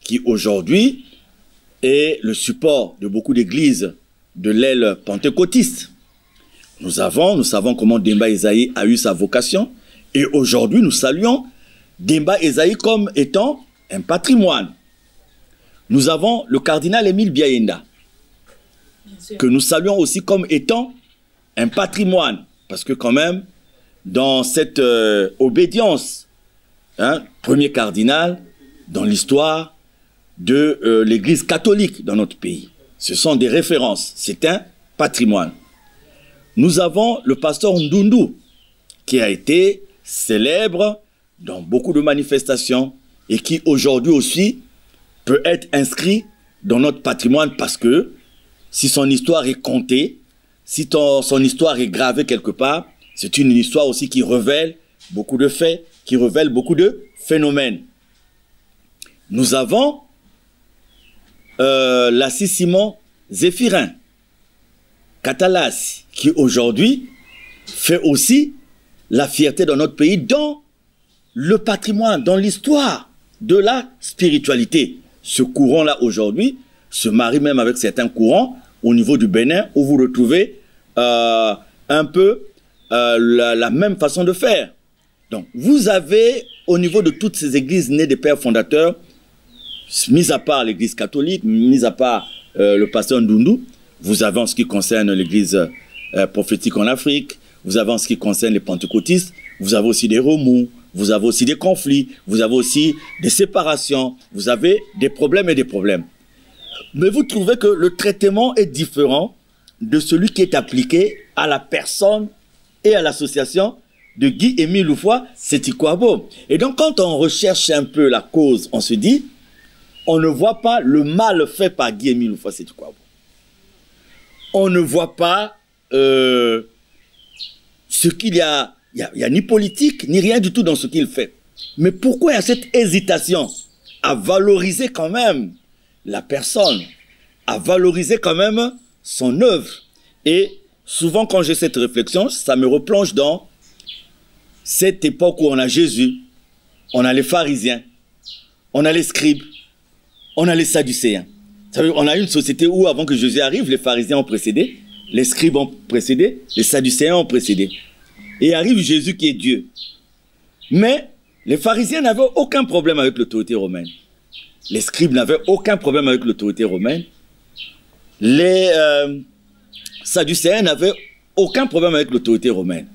qui aujourd'hui est le support de beaucoup d'églises de l'aile pentecôtiste. Nous savons comment Demba Ezaï a eu sa vocation et aujourd'hui nous saluons Demba Ezaï comme étant un patrimoine. Nous avons le cardinal Émile Biaenda, que nous saluons aussi comme étant un patrimoine, parce que quand même, dans cette obédience, premier cardinal dans l'histoire de l'Église catholique dans notre pays. Ce sont des références, c'est un patrimoine. Nous avons le pasteur Ndundu, qui a été célèbre dans beaucoup de manifestations et qui aujourd'hui aussi peut être inscrit dans notre patrimoine parce que si son histoire est contée, si son histoire est gravée quelque part, c'est une histoire aussi qui révèle beaucoup de faits, qui révèle beaucoup de phénomènes. Nous avons Lassie Simon Zéphirin, Katalas, qui aujourd'hui fait aussi la fierté dans notre pays dans le patrimoine, dans l'histoire de la spiritualité. Ce courant-là aujourd'hui se marie même avec certains courants au niveau du Bénin où vous retrouvez un peu la même façon de faire. Donc vous avez au niveau de toutes ces églises nées des pères fondateurs, mis à part l'église catholique, mis à part le pasteur Ndundu, vous avez en ce qui concerne l'église prophétique en Afrique, vous avez en ce qui concerne les pentecôtistes, vous avez aussi des remous, vous avez aussi des conflits, vous avez aussi des séparations, vous avez des problèmes et des problèmes. Mais vous trouvez que le traitement est différent de celui qui est appliqué à la personne et à l'association de Guy-Émile Loufoy Seti-Kouabo. Et donc quand on recherche un peu la cause, on se dit, on ne voit pas le mal fait par Guy-Émile Loufoy Seti-Kouabo. On ne voit pas ce qu'il y a. Il n'y a ni politique, ni rien du tout dans ce qu'il fait. Mais pourquoi il y a cette hésitation à valoriser quand même la personne, à valoriser quand même son œuvre. Et souvent quand j'ai cette réflexion, ça me replonge dans cette époque où on a Jésus, on a les pharisiens, on a les scribes, on a les sadducéens. On a une société où avant que Jésus arrive, les pharisiens ont précédé, les scribes ont précédé, les sadducéens ont précédé. Et arrive Jésus qui est Dieu. Mais les pharisiens n'avaient aucun problème avec l'autorité romaine. Les scribes n'avaient aucun problème avec l'autorité romaine. Les sadducéens n'avaient aucun problème avec l'autorité romaine.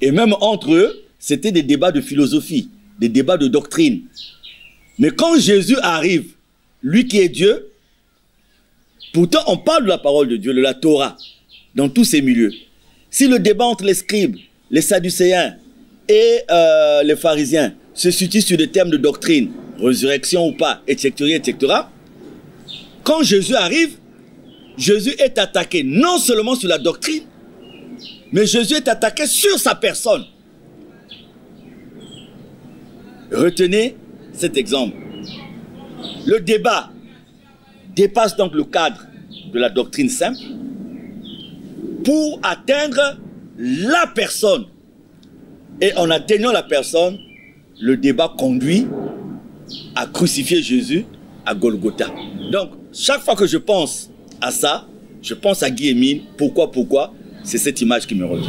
Et même entre eux, c'était des débats de philosophie, des débats de doctrine. Mais quand Jésus arrive, lui qui est Dieu, pourtant on parle de la parole de Dieu, de la Torah, dans tous ces milieux. Si le débat entre les scribes, les sadducéens et les pharisiens se situe sur des termes de doctrine, résurrection ou pas, etc., etc., quand Jésus arrive, Jésus est attaqué non seulement sur la doctrine, mais Jésus est attaqué sur sa personne. Retenez cet exemple. Le débat dépasse donc le cadre de la doctrine simple pour atteindre la personne. Et en atteignant la personne, le débat conduit à crucifier Jésus à Golgotha. Donc, chaque fois que je pense à ça, je pense à Guy-Émile. Pourquoi? C'est cette image qui me revient.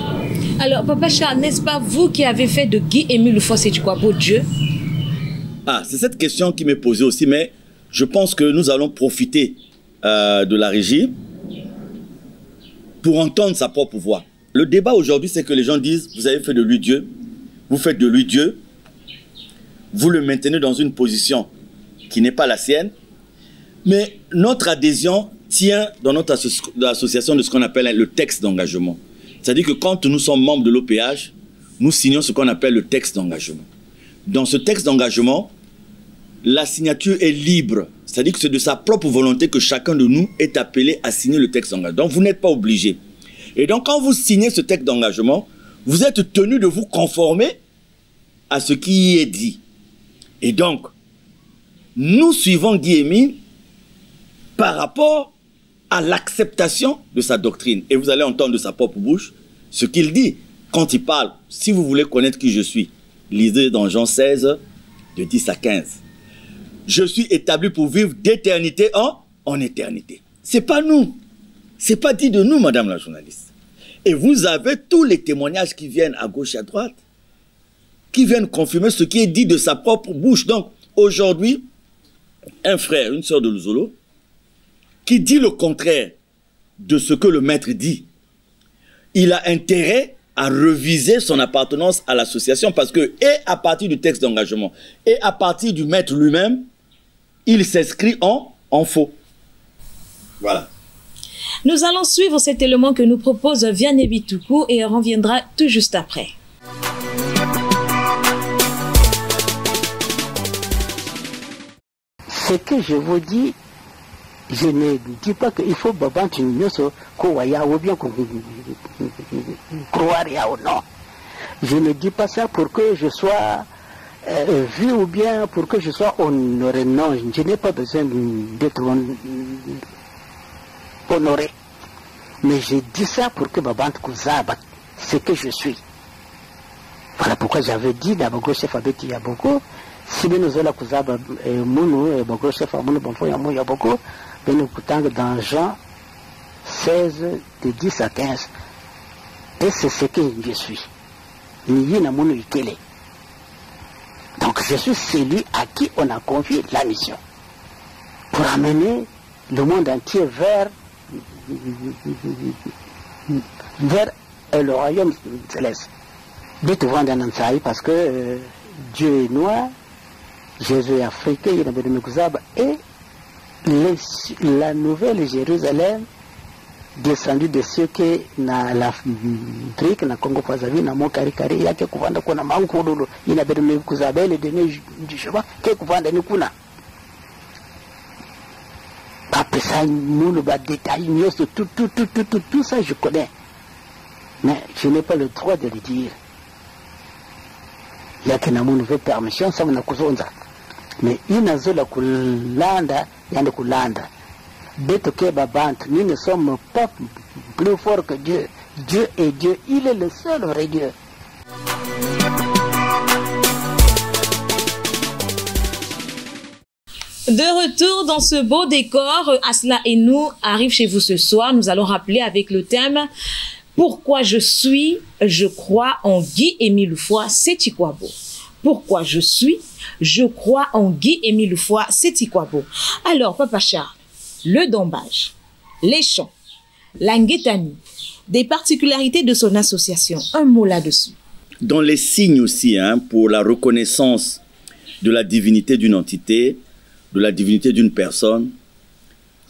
Alors, Papa Charles, n'est-ce pas vous qui avez fait de Guy-Émile Ufosé-Tukwabo Dieu? Ah, c'est cette question qui m'est posée aussi, mais je pense que nous allons profiter de la régie pour entendre sa propre voix. Le débat aujourd'hui, c'est que les gens disent, vous avez fait de lui Dieu, vous faites de lui Dieu, vous le maintenez dans une position qui n'est pas la sienne, mais notre adhésion tient dans notre association de ce qu'on appelle le texte d'engagement. C'est-à-dire que quand nous sommes membres de l'OPH, nous signons ce qu'on appelle le texte d'engagement. Dans ce texte d'engagement, la signature est libre. C'est-à-dire que c'est de sa propre volonté que chacun de nous est appelé à signer le texte d'engagement. Donc vous n'êtes pas obligé. Et donc quand vous signez ce texte d'engagement, vous êtes tenu de vous conformer à ce qui y est dit. Et donc, nous suivons Guy-Émile par rapport à l'acceptation de sa doctrine. Et vous allez entendre de sa propre bouche ce qu'il dit quand il parle. Si vous voulez connaître qui je suis, lisez dans Jean 16, de 10 à 15. Je suis établi pour vivre d'éternité en éternité. C'est pas nous. C'est pas dit de nous, madame la journaliste. Et vous avez tous les témoignages qui viennent à gauche et à droite, qui viennent confirmer ce qui est dit de sa propre bouche. Donc, aujourd'hui, un frère, une sœur de Luzolo, qui dit le contraire de ce que le maître dit, il a intérêt à reviser son appartenance à l'association parce que, et à partir du texte d'engagement, et à partir du maître lui-même, il s'inscrit en faux. Voilà. Nous allons suivre cet élément que nous propose Vianney Bitoukou et on reviendra tout juste après. Ce que je vous dis, je ne dis pas qu'il faut babantu nyoso kowaya ou bien croire ou non. Je ne dis pas ça pour que je sois vu ou bien pour que je sois honoré. Non, je n'ai pas besoin d'être honoré. Mais je dis ça pour que babantu kuzaba, ce que je suis. Voilà pourquoi j'avais dit d'abord chef Abeti Yaboko. Si nous avons kuzaba munu bago chef amunu bonfo ya mu Yaboko. Nous écoutons dans Jean 16, de 10 à 15. Et c'est ce que je suis. Donc je suis celui à qui on a confié la mission. Pour amener le monde entier vers le royaume céleste. Dites vous dans Ansari parce que Dieu est noir, Jésus est africain, il et la nouvelle Jérusalem descendue de ceux qui na l'Afrique, na Congo Brazzaville, na Mokarikari, yake kuvanda kuna mankulu inabidi mkuzabele dene jishaba ke kuvanda ni kuna. Après ça, nous le bas détail, tout ça je connais. Mais je n'ai pas le droit de le dire. Yake na munu veut permission, ça m'a kuzonza. mais inazola kulanda yande kulanda beto ke babantu nous ne sommes pas plus forts que Dieu. Dieu est Dieu, il est le seul vrai Dieu. De retour dans ce beau décor, Asla et nous arrivent chez vous ce soir. Nous allons rappeler avec le thème « Pourquoi je suis, je crois en Guy-Émile Foy Sétikwabo ». Pourquoi je suis, je crois en Guy-Émile Foy Sétikwabo. Alors, Papa Charles, le dombage, les chants, la nguétanie, des particularités de son association. Un mot là-dessus. Dans les signes aussi, pour la reconnaissance de la divinité d'une entité, de la divinité d'une personne,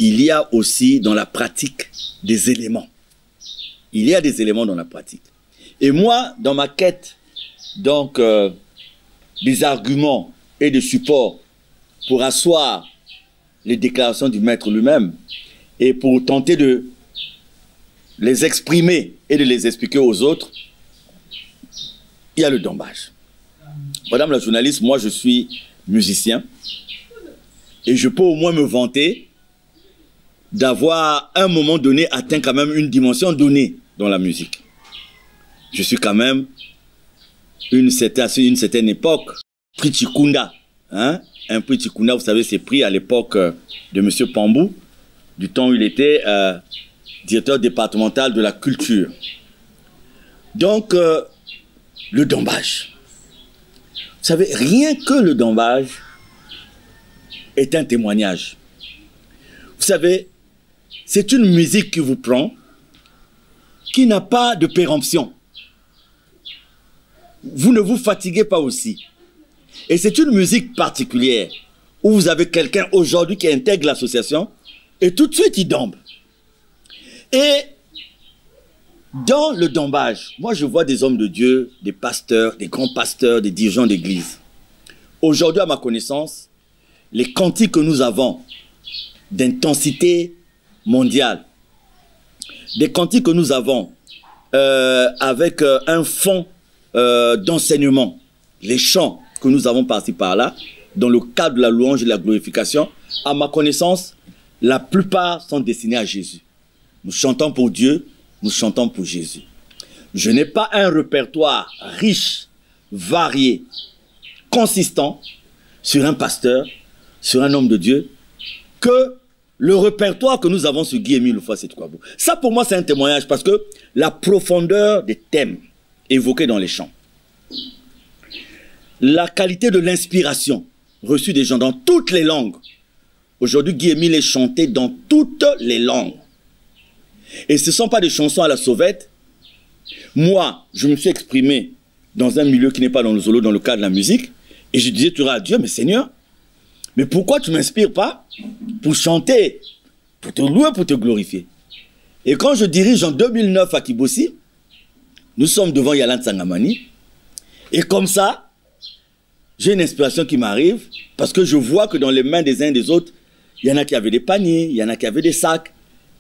il y a aussi dans la pratique des éléments. Il y a des éléments dans la pratique. Et moi, dans ma quête, donc, des arguments et des supports pour asseoir les déclarations du maître lui-même et pour tenter de les exprimer et de les expliquer aux autres, il y a le dombage. Madame la journaliste, moi je suis musicien et je peux au moins me vanter d'avoir à un moment donné atteint quand même une dimension donnée dans la musique. Je suis quand même une certaine époque, prix Chikunda, un prix Chikunda, vous savez, c'est pris à l'époque de M. Pambou, du temps où il était directeur départemental de la culture. Donc, le dombage. Vous savez, rien que le dombage est un témoignage. Vous savez, c'est une musique qui vous prend, qui n'a pas de péremption. Vous ne vous fatiguez pas aussi. Et c'est une musique particulière, où vous avez quelqu'un aujourd'hui qui intègre l'association, et tout de suite il dombe. Et dans le dombage, moi je vois des hommes de Dieu, des pasteurs, des grands pasteurs, des dirigeants d'église. Aujourd'hui, à ma connaissance, les cantiques que nous avons d'intensité mondiale, des cantiques que nous avons avec un fond d'enseignement, les chants que nous avons par-ci par-là, dans le cadre de la louange et de la glorification, à ma connaissance, la plupart sont destinés à Jésus. Nous chantons pour Dieu, nous chantons pour Jésus. Je n'ai pas un répertoire riche, varié, consistant sur un pasteur, sur un homme de Dieu, que le répertoire que nous avons sur Guy-Émile Foy Sétikwabo. Ça, pour moi, c'est un témoignage parce que la profondeur des thèmes évoqués dans les chants, la qualité de l'inspiration reçue des gens dans toutes les langues. Aujourd'hui, Guy-Émile est chanté dans toutes les langues. Et ce ne sont pas des chansons à la sauvette. Moi, je me suis exprimé dans un milieu qui n'est pas dans le solo, dans le cadre de la musique, et je disais toujours à Dieu, mais Seigneur, mais pourquoi tu ne m'inspires pas pour chanter, pour te louer, pour te glorifier? Et quand je dirige en 2009 à Kibossi, nous sommes devant Yolande Sangamani, et comme ça, j'ai une inspiration qui m'arrive, parce que je vois que dans les mains des uns et des autres, il y en a qui avaient des paniers, il y en a qui avaient des sacs.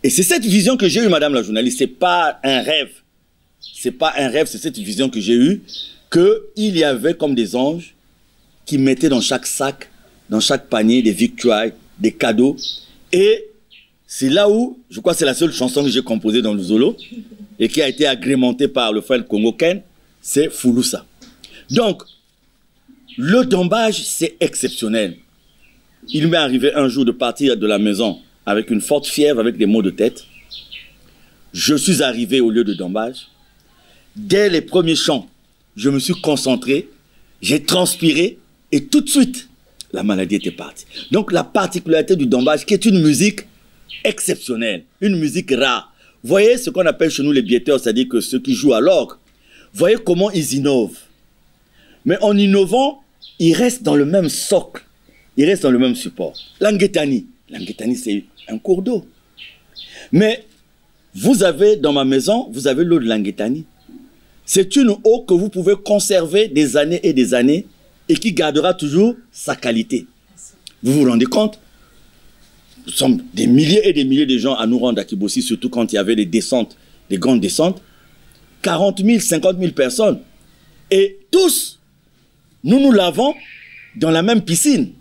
Et c'est cette vision que j'ai eue, madame la journaliste. Ce n'est pas un rêve. Ce n'est pas un rêve, c'est cette vision que j'ai eue, qu'il y avait comme des anges qui mettaient dans chaque sac, dans chaque panier, des victuailles, des cadeaux. Et c'est là où, je crois que c'est la seule chanson que j'ai composée dans le Zolo, et qui a été agrémentée par le frère Congo Ken, c'est Fouloussa. Donc, le dombage, c'est exceptionnel. Il m'est arrivé un jour de partir de la maison avec une forte fièvre, avec des maux de tête. Je suis arrivé au lieu de dombage. Dès les premiers chants, je me suis concentré, j'ai transpiré, et tout de suite, la maladie était partie. Donc la particularité du dombage, qui est une musique exceptionnelle, une musique rare. Vous voyez ce qu'on appelle chez nous les bietteurs, c'est-à-dire que ceux qui jouent à l'orgue. Voyez comment ils innovent. Mais en innovant, ils restent dans le même socle, ils restent dans le même support. L'Anguétanie, c'est un cours d'eau. Mais vous avez dans ma maison, vous avez l'eau de l'Anguétanie. C'est une eau que vous pouvez conserver des années et des années et qui gardera toujours sa qualité. Vous vous rendez compte? Nous sommes des milliers et des milliers de gens à nous rendre à Kibossi, surtout quand il y avait des descentes, des grandes descentes. 40 000, 50 000 personnes. Et tous, nous nous lavons dans la même piscine.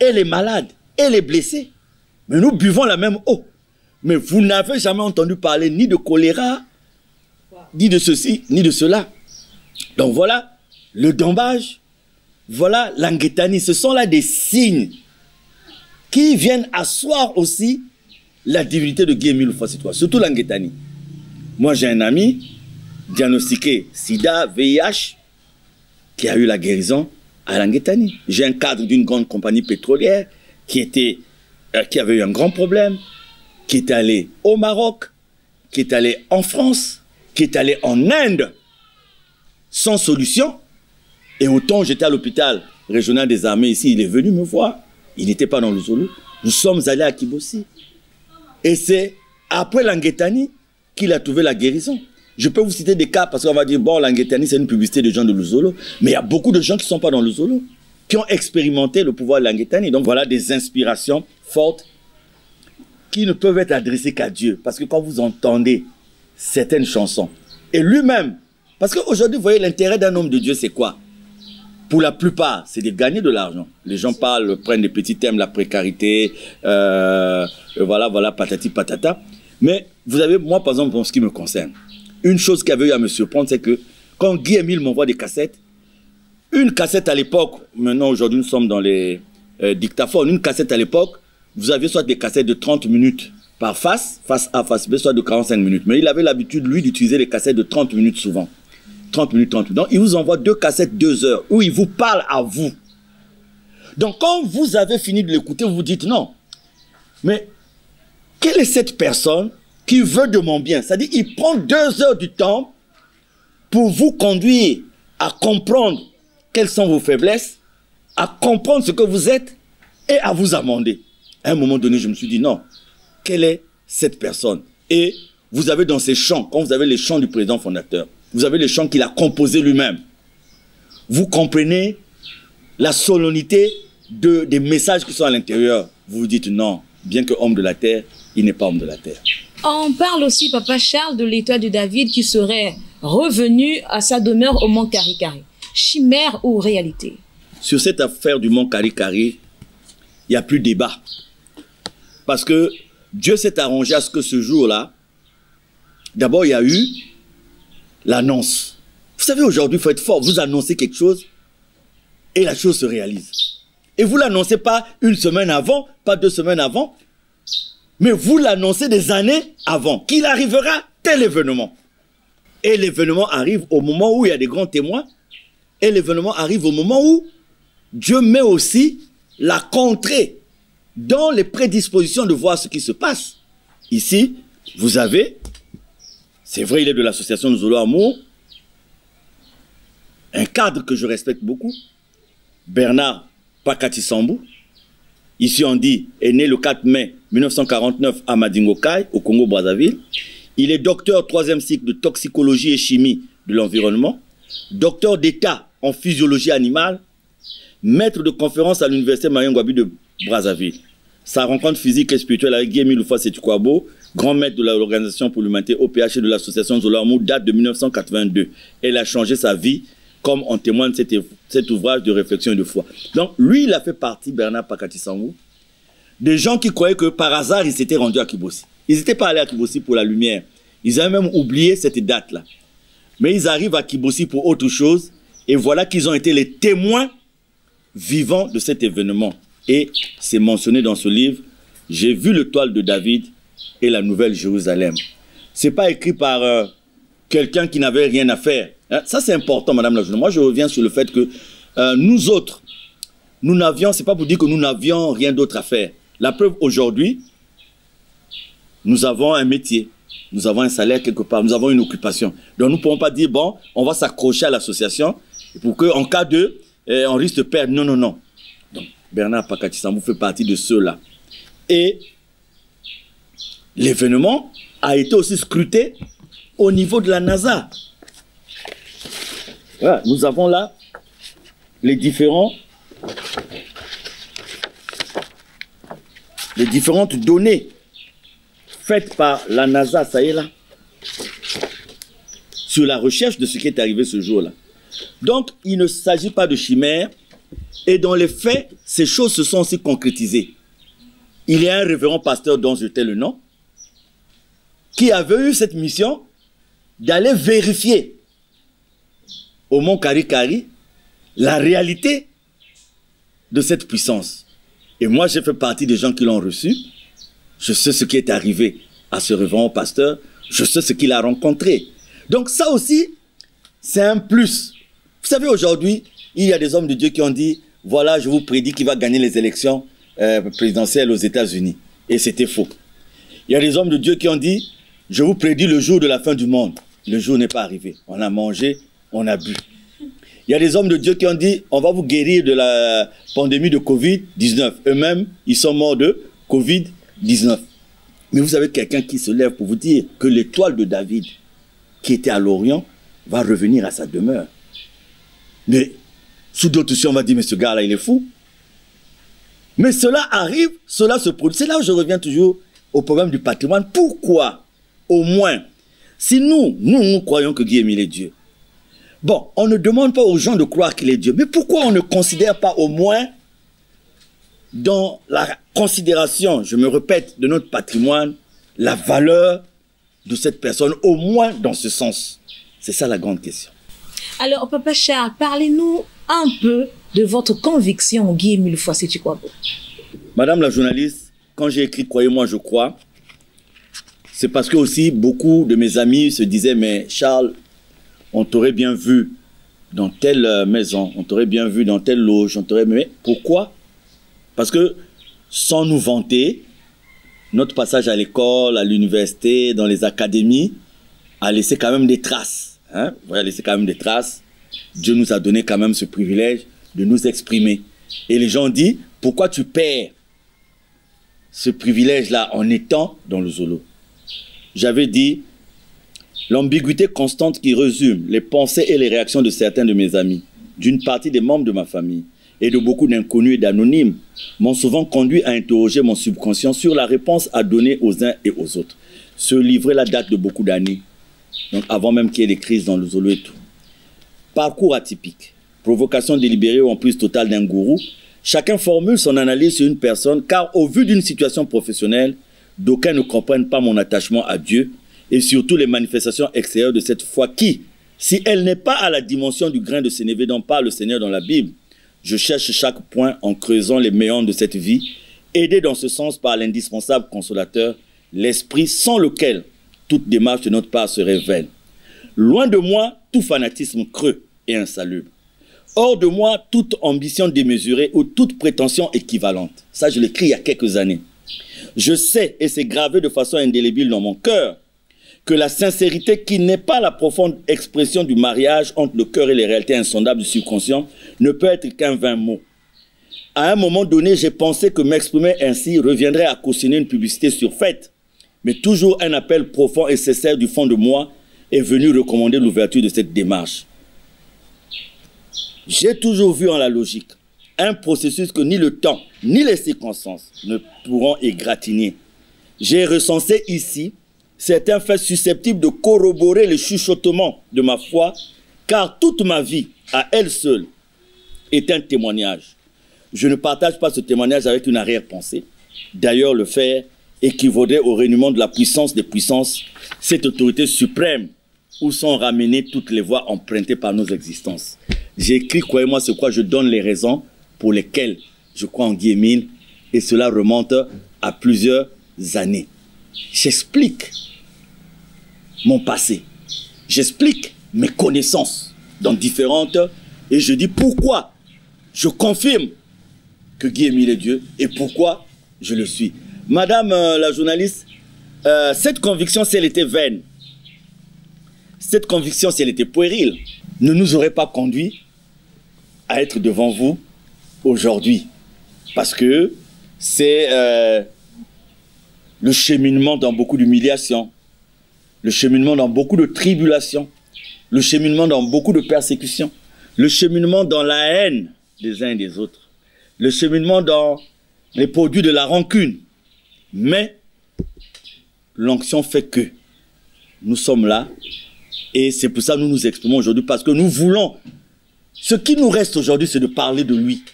et les malades, et les blessés. Mais nous buvons la même eau. Mais vous n'avez jamais entendu parler ni de choléra, ni de ceci, ni de cela. Donc voilà le dombage, voilà l'anguétanie. Ce sont là des signes qui viennent asseoir aussi la divinité de Guy-Émile Houphouët-Boigny, surtout l'anguétanie. Moi, j'ai un ami diagnostiqué sida, VIH, qui a eu la guérison à l'anguétanie. J'ai un cadre d'une grande compagnie pétrolière qui avait eu un grand problème, qui est allé au Maroc, qui est allé en France, qui est allé en Inde, sans solution. Et autant j'étais à l'hôpital régional des armées ici, il est venu me voir. Il n'était pas dans le Zolo. Nous sommes allés à Kibossi. Et c'est après l'anguétanie qu'il a trouvé la guérison. Je peux vous citer des cas parce qu'on va dire, bon, l'anguétanie, c'est une publicité de gens de l'Uzolo. Mais il y a beaucoup de gens qui ne sont pas dans l'Uzolo, qui ont expérimenté le pouvoir de l'anguétanie. Donc voilà des inspirations fortes qui ne peuvent être adressées qu'à Dieu. Parce que quand vous entendez certaines chansons, et lui-même, parce qu'aujourd'hui, vous voyez, l'intérêt d'un homme de Dieu, c'est quoi? Pour la plupart, c'est de gagner de l'argent. Les gens parlent, prennent des petits thèmes, la précarité, voilà, patati patata. Mais vous avez, moi, par exemple, en ce qui me concerne, une chose qui avait eu à me surprendre, c'est que quand Guy-Émile m'envoie des cassettes, une cassette à l'époque, maintenant aujourd'hui nous sommes dans les dictaphones, une cassette à l'époque, vous aviez soit des cassettes de 30 minutes par face A, face B, soit de 45 minutes. Mais il avait l'habitude, lui, d'utiliser les cassettes de 30 minutes souvent. 30 minutes. Donc il vous envoie 2 cassettes 2 heures, où il vous parle à vous. Donc quand vous avez fini de l'écouter, vous vous dites non. Mais quelle est cette personne qui veut de mon bien? C'est-à-dire, il prend 2 heures du temps pour vous conduire à comprendre quelles sont vos faiblesses, à comprendre ce que vous êtes et à vous amender. À un moment donné, je me suis dit, non, quelle est cette personne? Et vous avez dans ces chants, quand vous avez les chants du président fondateur, vous avez les chants qu'il a composés lui-même. Vous comprenez la solennité des messages qui sont à l'intérieur. Vous vous dites, non, bien que homme de la terre, il n'est pas homme de la terre. On parle aussi, Papa Charles, de l'étoile de David qui serait revenu à sa demeure au mont Karikari. Chimère ou réalité? Sur cette affaire du mont Karikari, il n'y a plus de débat. Parce que Dieu s'est arrangé à ce que ce jour-là, d'abord il y a eu l'annonce. Vous savez, aujourd'hui, il faut être fort. Vous annoncez quelque chose et la chose se réalise. Et vous ne l'annoncez pas une semaine avant, pas 2 semaines avant, mais vous l'annoncez des années avant, qu'il arrivera tel événement. Et l'événement arrive au moment où il y a des grands témoins, et l'événement arrive au moment où Dieu met aussi la contrée dans les prédispositions de voir ce qui se passe. Ici, vous avez, c'est vrai, il est de l'association de Zolo Amour, un cadre que je respecte beaucoup, Bernard Pakati Sambou. Ici, on dit, est né le 4 mai 1949 à Madingokai, au Congo-Brazzaville. Il est docteur 3e cycle de toxicologie et chimie de l'environnement, docteur d'État en physiologie animale, maître de conférence à l'université Marion Ngouabi de Brazzaville. Sa rencontre physique et spirituelle avec Guy-Émile Houphouët-Boigny, grand maître de l'Organisation pour l'Humanité OPH et de l'association Zolo Amour, date de 1982. Elle a changé sa vie, comme en témoigne cet ouvrage de réflexion et de foi. Donc, lui, il a fait partie, Bernard Pakati Sambou, des gens qui croyaient que par hasard, ils s'étaient rendus à Kibossi. Ils n'étaient pas allés à Kibossi pour la lumière. Ils avaient même oublié cette date-là. Mais ils arrivent à Kibossi pour autre chose. Et voilà qu'ils ont été les témoins vivants de cet événement. Et c'est mentionné dans ce livre, j'ai vu l'étoile de David et la Nouvelle Jérusalem. Ce n'est pas écrit par quelqu'un qui n'avait rien à faire. Hein? Ça, c'est important, Madame la journaliste. Moi, je reviens sur le fait que nous autres, nous n'avions, c'est pas pour dire que nous n'avions rien d'autre à faire. La preuve, aujourd'hui, nous avons un métier, nous avons un salaire quelque part, nous avons une occupation. Donc, nous ne pouvons pas dire, bon, on va s'accrocher à l'association pour qu'en cas de, on risque de perdre. Non, non, non. Donc, Bernard Pakati Sambou fait partie de ceux-là. Et l'événement a été aussi scruté au niveau de la NASA. Voilà, nous avons là les différentes données faites par la NASA, ça y est là, sur la recherche de ce qui est arrivé ce jour-là. Donc, il ne s'agit pas de chimère, Et dans les faits, ces choses se sont aussi concrétisées. Il y a un révérend pasteur dont je tais le nom, qui avait eu cette mission d'aller vérifier au mont Kari la réalité de cette puissance. Et moi, j'ai fait partie des gens qui l'ont reçu. Je sais ce qui est arrivé à ce révérend pasteur. Je sais ce qu'il a rencontré. Donc ça aussi, c'est un plus. Vous savez, aujourd'hui, il y a des hommes de Dieu qui ont dit, voilà, je vous prédis qu'il va gagner les élections présidentielles aux États-Unis. Et c'était faux. Il y a des hommes de Dieu qui ont dit, je vous prédis le jour de la fin du monde. Le jour n'est pas arrivé. On a mangé, on a bu. Il y a des hommes de Dieu qui ont dit, on va vous guérir de la pandémie de Covid-19. Eux-mêmes, ils sont morts de Covid-19. Mais vous avez quelqu'un qui se lève pour vous dire que l'étoile de David, qui était à l'Orient, va revenir à sa demeure. Mais sous d'autres yeux, on va dire, mais ce gars-là, il est fou. Mais cela arrive, cela se produit. C'est là où je reviens toujours au problème du patrimoine. Pourquoi, au moins, si nous croyons que Guy-Émile est Dieu, bon, on ne demande pas aux gens de croire qu'il est Dieu, mais pourquoi on ne considère pas au moins dans la considération, je me répète, de notre patrimoine, la valeur de cette personne, au moins dans ce sens? C'est ça la grande question. Alors, Papa Charles, parlez-nous un peu de votre conviction, Guy-Émile Foissé-Tukwabo. Madame la journaliste, quand j'ai écrit « Croyez-moi, je crois », c'est parce que aussi beaucoup de mes amis se disaient « Mais Charles, on t'aurait bien vu dans telle maison, on t'aurait bien vu dans telle loge, on t'aurait... » Mais pourquoi? Parce que, sans nous vanter, notre passage à l'école, à l'université, dans les académies, a laissé quand même des traces. Hein? On a laissé quand même des traces. Dieu nous a donné quand même ce privilège de nous exprimer. Et les gens disent, pourquoi tu perds ce privilège-là en étant dans le Zolo? J'avais dit, l'ambiguïté constante qui résume les pensées et les réactions de certains de mes amis, d'une partie des membres de ma famille, et de beaucoup d'inconnus et d'anonymes, m'ont souvent conduit à interroger mon subconscient sur la réponse à donner aux uns et aux autres. Ce livret-là date de beaucoup d'années, donc avant même qu'il y ait des crises dans le Zolo et tout. Parcours atypique, provocation délibérée ou emprise totale d'un gourou, chacun formule son analyse sur une personne, car au vu d'une situation professionnelle, d'aucuns ne comprennent pas mon attachement à Dieu, et surtout les manifestations extérieures de cette foi qui, si elle n'est pas à la dimension du grain de sénévé dont parle le Seigneur dans la Bible, je cherche chaque point en creusant les méandres de cette vie, aidé dans ce sens par l'indispensable consolateur, l'esprit sans lequel toute démarche de notre part serait vaine. Loin de moi tout fanatisme creux et insalubre. Hors de moi toute ambition démesurée ou toute prétention équivalente. Ça, je l'écris il y a quelques années. Je sais, et c'est gravé de façon indélébile dans mon cœur, que la sincérité qui n'est pas la profonde expression du mariage entre le cœur et les réalités insondables du subconscient ne peut être qu'un vain mot. À un moment donné, j'ai pensé que m'exprimer ainsi reviendrait à cautionner une publicité surfaite, mais toujours un appel profond et sincère du fond de moi est venu recommander l'ouverture de cette démarche. J'ai toujours vu en la logique un processus que ni le temps, ni les circonstances ne pourront égratigner. J'ai recensé ici certains faits susceptibles de corroborer le chuchotement de ma foi, car toute ma vie, à elle seule, est un témoignage. Je ne partage pas ce témoignage avec une arrière-pensée. D'ailleurs, le faire équivaudrait au reniement de la puissance des puissances, cette autorité suprême où sont ramenées toutes les voies empruntées par nos existences. J'ai écrit, croyez-moi, c'est quoi, je donne les raisons pour lesquelles je crois en Guy-Émile, et cela remonte à plusieurs années. J'explique mon passé, j'explique mes connaissances dans différentes, et je dis pourquoi je confirme que Guy-Émile est Dieu et pourquoi je le suis. Madame la journaliste, cette conviction, si elle était vaine, cette conviction, si elle était puérile, ne nous aurait pas conduit à être devant vous aujourd'hui. Parce que c'est le cheminement dans beaucoup d'humiliations, le cheminement dans beaucoup de tribulations, le cheminement dans beaucoup de persécutions, le cheminement dans la haine des uns et des autres, le cheminement dans les produits de la rancune. Mais l'onction fait que nous sommes là et c'est pour ça que nous nous exprimons aujourd'hui, parce que nous voulons Ce qui nous reste aujourd'hui, c'est de parler de lui.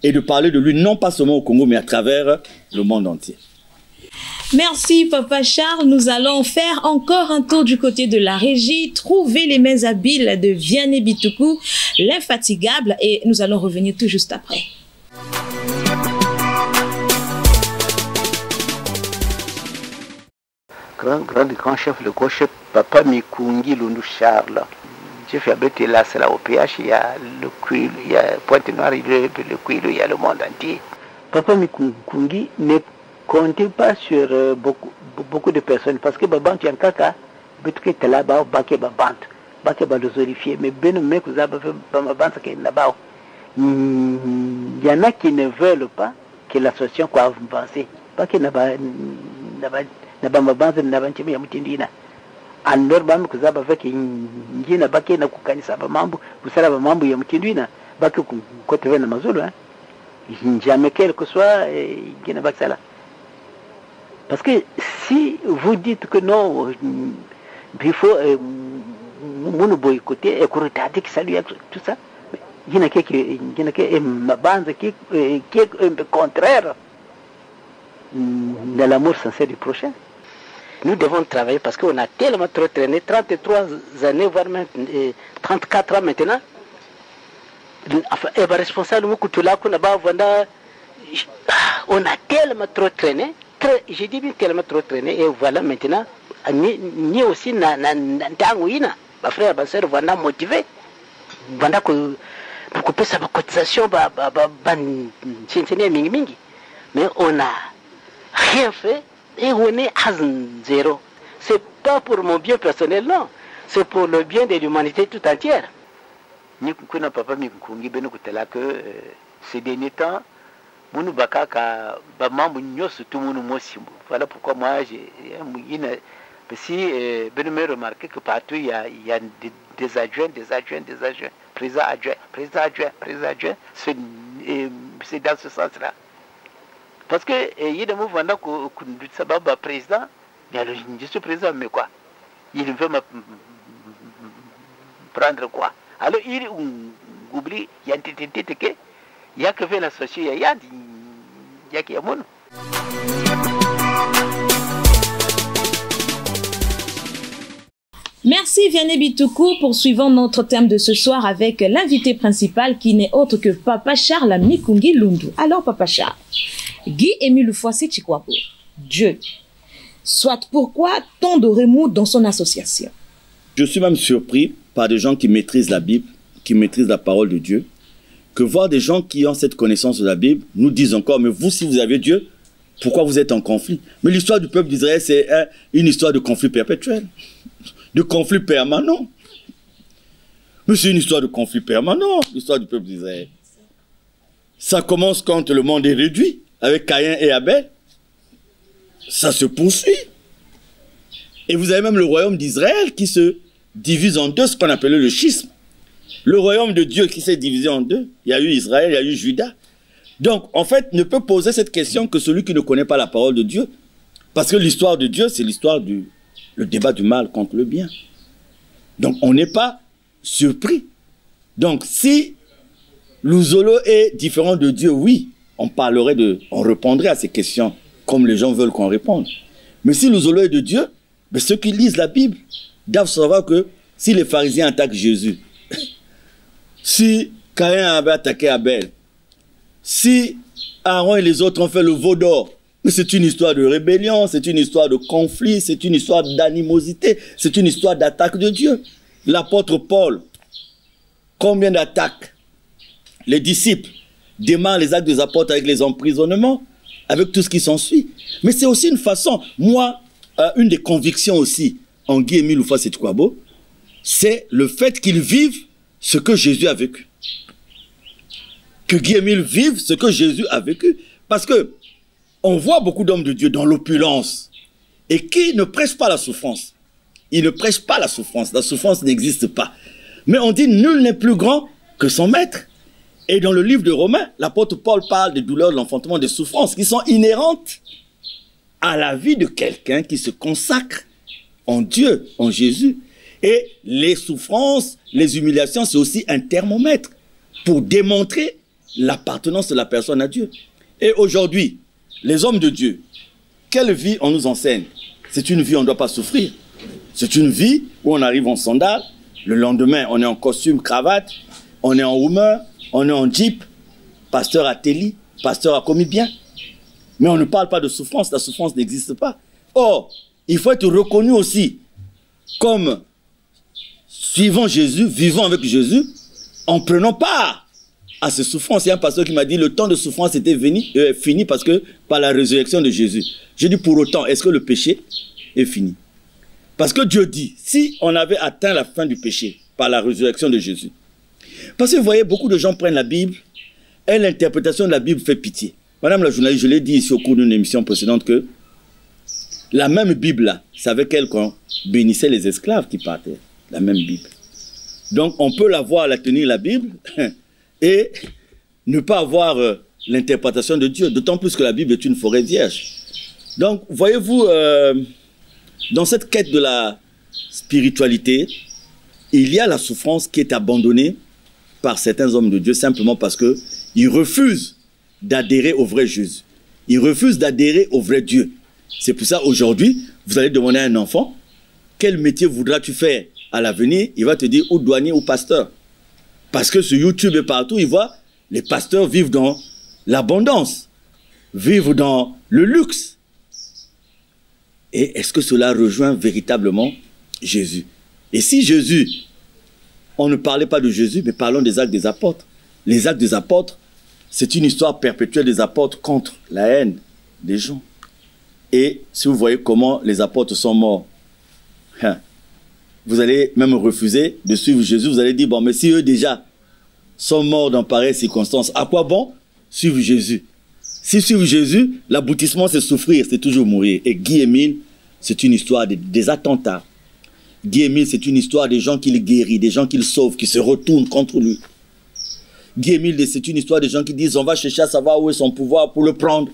Et de parler de lui, non pas seulement au Congo, mais à travers le monde entier. Merci Papa Charles, nous allons faire encore un tour du côté de la régie, trouver les mains habiles de Vianney Bituku, l'infatigable, et nous allons revenir tout juste après. Grand chef, le gros chef, Papa Mikungi Lundu Charles. Chef habité là, c'est là au PH, il y a le Kwilu, il y a Pointe-Noire, il y a le Kwilu, il y a le monde entier. Papa Mikungi ne comptez pas sur beaucoup de personnes parce que Babant Yankaka, Betke Talaba, Baké Babant, Baké Balozorifié, mais Ben Mekouza, Babant Nabao. Il y en a qui ne veulent pas que l'association soit avancée. Baké Nabamabant, Nabanchemi Yamutindina. Alors, bam kuzaba avec ngina baki na kukanisa mambo kusala mambo ya mtindwina baki kote vena mazulu jamais quel que soit ngina bakala. Parce que si vous dites que non, il faut mon boycotter et retarder que ça lui tout ça, il y en a qui ma bande qui est contraire de l'amour sincère du prochain. Nous devons travailler parce qu'on a tellement trop traîné, 33 années, voire même 34 ans maintenant. Enfin, et responsable, on a tellement trop traîné, j'ai dit bien tellement trop traîné, et voilà maintenant, ni aussi, ma frère, ma soeur, voilà motivé. Voilà que pour couper sa cotisation, mais on n'a rien fait. Et on est à zéro. C'est pas pour mon bien personnel, non. C'est pour le bien de l'humanité tout entière. Ni kuna papa mi kungi beno kutela que ces derniers temps, munu bakaka ba mambu nyosu tout munu mosimbo. Voilà pourquoi moi j'ai si beno me remarqué que partout il y a des adjoints, président adjoint, c'est dans ce sens-là. Parce que il y a des mouvements qui sont président, je suis président, mais quoi? Il veut me prendre quoi? Alors il oublie, il y a il y a que fait la société, il y a qui est mon. Merci Vianney Bituku. Poursuivons notre thème de ce soir avec l'invité principal qui n'est autre que Papa Charles Mikungi Lundu. Alors Papa Charles, Guy-Émile Foissé Chikwabo, Dieu. Soit pourquoi tant de remous dans son association? Je suis même surpris par des gens qui maîtrisent la Bible, qui maîtrisent la parole de Dieu, que voir des gens qui ont cette connaissance de la Bible nous disent encore, mais vous, si vous avez Dieu, pourquoi vous êtes en conflit? Mais l'histoire du peuple d'Israël, c'est une histoire de conflit perpétuel, de conflit permanent. Mais c'est une histoire de conflit permanent, l'histoire du peuple d'Israël. Ça commence quand le monde est réduit, avec Caïn et Abel. Ça se poursuit. Et vous avez même le royaume d'Israël qui se divise en deux, ce qu'on appelait le schisme. Le royaume de Dieu qui s'est divisé en deux. Il y a eu Israël, il y a eu Juda. Donc, en fait, ne peut poser cette question que celui qui ne connaît pas la parole de Dieu. Parce que l'histoire de Dieu, c'est l'histoire du débat du mal contre le bien. Donc, on n'est pas surpris. Donc, si Luzolo est différent de Dieu, oui, on répondrait à ces questions comme les gens veulent qu'on réponde. Mais si Luzolo est de Dieu, ben ceux qui lisent la Bible doivent savoir que si les pharisiens attaquent Jésus, si Caïn avait attaqué Abel, si Aaron et les autres ont fait le veau d'or, mais c'est une histoire de rébellion, c'est une histoire de conflit, c'est une histoire d'animosité, c'est une histoire d'attaque de Dieu. L'apôtre Paul, combien d'attaques? Les disciples démarrent les actes des apôtres avec les emprisonnements, avec tout ce qui s'ensuit. Mais c'est aussi une façon, moi, une des convictions aussi en Guy-Émile Foissé Chikwabo, c'est le fait qu'ils vivent ce que Jésus a vécu. Que Guy-Émile vive ce que Jésus a vécu. Parce que on voit beaucoup d'hommes de Dieu dans l'opulence et qui ne prêchent pas la souffrance. Ils ne prêchent pas la souffrance. La souffrance n'existe pas. Mais on dit nul n'est plus grand que son maître. Et dans le livre de Romains, l'apôtre Paul parle des douleurs, de l'enfantement, des souffrances qui sont inhérentes à la vie de quelqu'un qui se consacre en Dieu, en Jésus. Et les souffrances, les humiliations, c'est aussi un thermomètre pour démontrer l'appartenance de la personne à Dieu. Et aujourd'hui, les hommes de Dieu, quelle vie on nous enseigne? C'est une vie où on ne doit pas souffrir. C'est une vie où on arrive en sandales, le lendemain on est en costume, cravate, on est en humeur, on est en jeep, pasteur a télé, pasteur a commis bien. Mais on ne parle pas de souffrance, la souffrance n'existe pas. Or, il faut être reconnu aussi comme suivant Jésus, vivant avec Jésus, en prenant part à ces souffrances. Il y a un pasteur qui m'a dit le temps de souffrance était fini parce que par la résurrection de Jésus. J'ai dit pour autant, est-ce que le péché est fini? Parce que Dieu dit, si on avait atteint la fin du péché par la résurrection de Jésus. Parce que vous voyez, beaucoup de gens prennent la Bible et l'interprétation de la Bible fait pitié. Madame la journaliste, je l'ai dit ici au cours d'une émission précédente que la même Bible là, c'est avec elle qu'on bénissait les esclaves qui partaient. La même Bible. Donc on peut la voir, la tenir la Bible et ne pas avoir l'interprétation de Dieu. D'autant plus que la Bible est une forêt vierge. Donc voyez-vous, dans cette quête de la spiritualité, il y a la souffrance qui est abandonnée par certains hommes de Dieu simplement parce qu'ils refusent d'adhérer au vrai Jésus. Ils refusent d'adhérer au vrai Dieu. C'est pour ça aujourd'hui, vous allez demander à un enfant, quel métier voudras-tu faire à l'avenir? Il va te dire ou douanier ou pasteur. Parce que sur YouTube et partout, il voit les pasteurs vivent dans l'abondance, vivent dans le luxe. Et est-ce que cela rejoint véritablement Jésus? Et si Jésus, on ne parlait pas de Jésus, mais parlons des actes des apôtres. Les actes des apôtres, c'est une histoire perpétuelle des apôtres contre la haine des gens. Et si vous voyez comment les apôtres sont morts, vous allez même refuser de suivre Jésus. Vous allez dire, bon, mais si eux déjà sont morts dans pareilles circonstances, à quoi bon suivre Jésus? Si suivre Jésus, l'aboutissement c'est souffrir, c'est toujours mourir. Et Guy Émile, c'est une histoire des attentats. Guy Émile, c'est une histoire des gens qu'il guérit, des gens qu'il sauve, qui se retournent contre lui. Guy Émile, c'est une histoire des gens qui disent, on va chercher à savoir où est son pouvoir pour le prendre.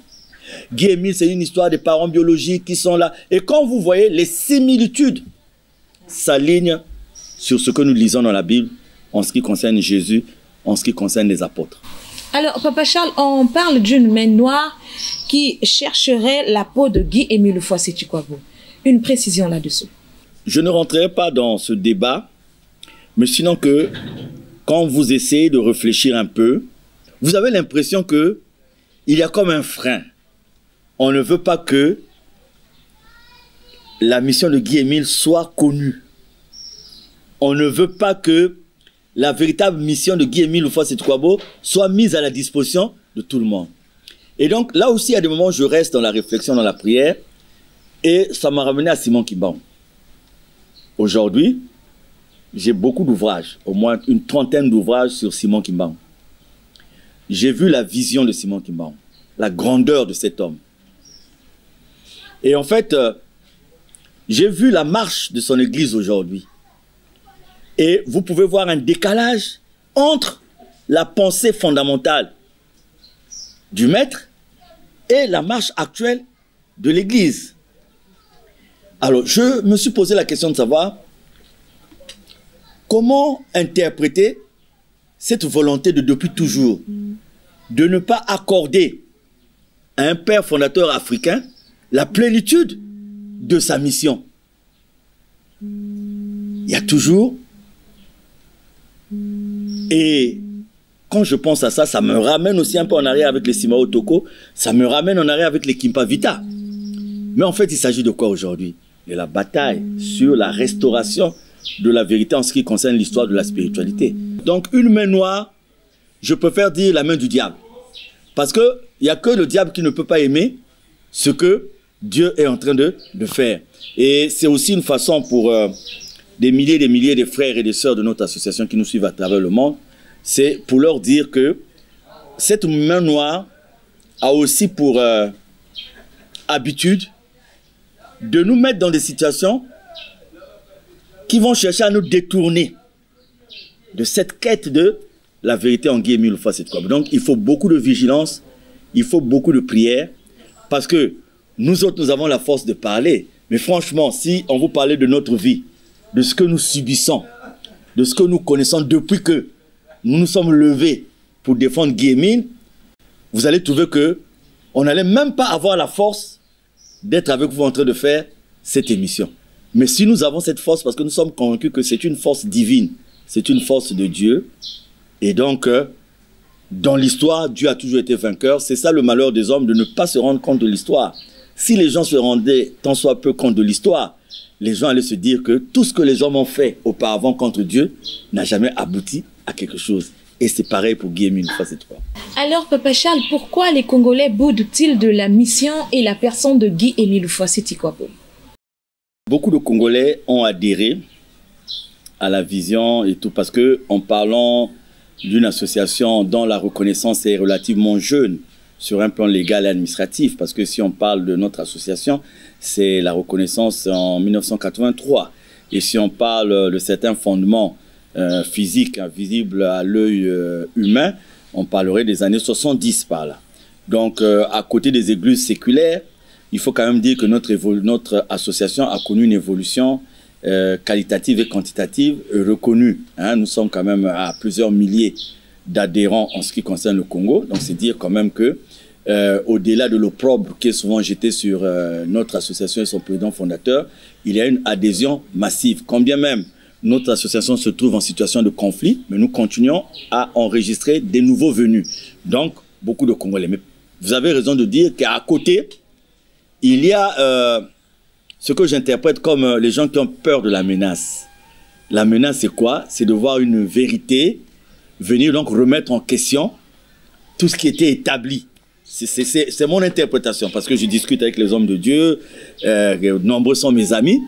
Guy Émile, c'est une histoire des parents biologiques qui sont là. Et quand vous voyez, les similitudes s'alignent sur ce que nous lisons dans la Bible en ce qui concerne Jésus, en ce qui concerne les apôtres. Alors, Papa Charles, on parle d'une main noire qui chercherait la peau de Guy Émile Ufossi-Tukwabo. Une précision là-dessus. Je ne rentrerai pas dans ce débat, mais sinon que quand vous essayez de réfléchir un peu, vous avez l'impression que il y a comme un frein. On ne veut pas que la mission de Guy Émile soit connue. On ne veut pas que la véritable mission de Guy Émile Ufossi-Tukwabo soit mise à la disposition de tout le monde. Et donc, là aussi, à des moments, je reste dans la réflexion, dans la prière, et ça m'a ramené à Simon Kimbangu. Aujourd'hui, j'ai beaucoup d'ouvrages, au moins une trentaine d'ouvrages sur Simon Kimbangu. J'ai vu la vision de Simon Kimbangu, la grandeur de cet homme. Et en fait, j'ai vu la marche de son église aujourd'hui. Et vous pouvez voir un décalage entre la pensée fondamentale du maître et la marche actuelle de l'église. Alors, je me suis posé la question de savoir comment interpréter cette volonté de depuis toujours de ne pas accorder à un père fondateur africain la plénitude de sa mission. Il y a toujours, et quand je pense à ça, ça me ramène aussi un peu en arrière avec les Simao Toko, ça me ramène en arrière avec les Kimpa Vita. Mais en fait, il s'agit de quoi aujourd'hui? De la bataille sur la restauration de la vérité en ce qui concerne l'histoire de la spiritualité. Donc, une main noire, je préfère dire la main du diable. Parce qu'il n'y a que le diable qui ne peut pas aimer ce que Dieu est en train de faire. Et c'est aussi une façon pour des milliers de frères et de sœurs de notre association qui nous suivent à travers le monde, c'est pour leur dire que cette main noire a aussi pour habitude de nous mettre dans des situations qui vont chercher à nous détourner de cette quête de la vérité en Guy Émile Ufossi-Tukwabo. Donc il faut beaucoup de vigilance, il faut beaucoup de prière, parce que nous autres, nous avons la force de parler. Mais franchement, si on vous parlait de notre vie, de ce que nous subissons, de ce que nous connaissons depuis que nous nous sommes levés pour défendre Guy Émile, vous allez trouver que on n'allait même pas avoir la force d'être avec vous en train de faire cette émission. Mais si nous avons cette force, parce que nous sommes convaincus que c'est une force divine, c'est une force de Dieu, et donc, dans l'histoire, Dieu a toujours été vainqueur. C'est ça le malheur des hommes, de ne pas se rendre compte de l'histoire. Si les gens se rendaient tant soit peu compte de l'histoire, les gens allaient se dire que tout ce que les hommes ont fait auparavant contre Dieu n'a jamais abouti à quelque chose. Et c'est pareil pour Guy Émile une fois cette fois. Alors, Papa Charles, pourquoi les Congolais boudent-ils de la mission et la personne de Guy Émile Houphouët-Boigny? Beaucoup de Congolais ont adhéré à la vision et tout, parce que en parlant d'une association dont la reconnaissance est relativement jeune sur un plan légal et administratif, parce que si on parle de notre association, c'est la reconnaissance en 1983. Et si on parle de certains fondements physiques visibles à l'œil humain, on parlerait des années 70 par là. Donc, à côté des églises séculaires, il faut quand même dire que notre association a connu une évolution qualitative et quantitative reconnue. Hein. Nous sommes quand même à plusieurs milliers d'adhérents en ce qui concerne le Congo. Donc, c'est dire quand même que au-delà de l'opprobre qui est souvent jeté sur notre association et son président fondateur, il y a une adhésion massive. Quand bien même notre association se trouve en situation de conflit, mais nous continuons à enregistrer des nouveaux venus. Donc, beaucoup de Congolais. Mais vous avez raison de dire qu'à côté, il y a ce que j'interprète comme les gens qui ont peur de la menace. La menace, c'est quoi? C'est de voir une vérité venir donc remettre en question tout ce qui était établi. C'est mon interprétation, parce que je discute avec les hommes de Dieu, nombreux sont mes amis,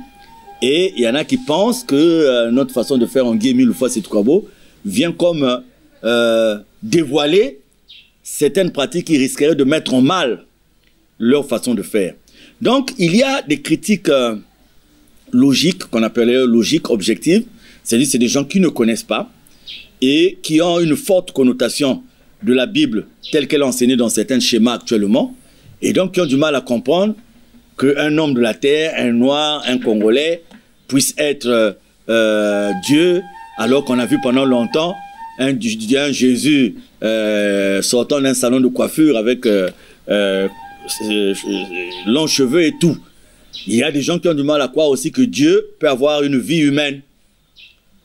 et il y en a qui pensent que notre façon de faire en Guy Émile Houphouët-Boigny vient comme dévoiler certaines pratiques qui risqueraient de mettre en mal leur façon de faire. Donc, il y a des critiques logiques, qu'on appellerait logiques objectives, c'est-à-dire c'est des gens qui ne connaissent pas et qui ont une forte connotation de la Bible telle qu'elle est enseignée dans certains schémas actuellement, et donc qui ont du mal à comprendre qu'un homme de la terre, un noir, un Congolais, puisse être Dieu, alors qu'on a vu pendant longtemps un Jésus sortant d'un salon de coiffure avec longs cheveux et tout. Il y a des gens qui ont du mal à croire aussi que Dieu peut avoir une vie humaine.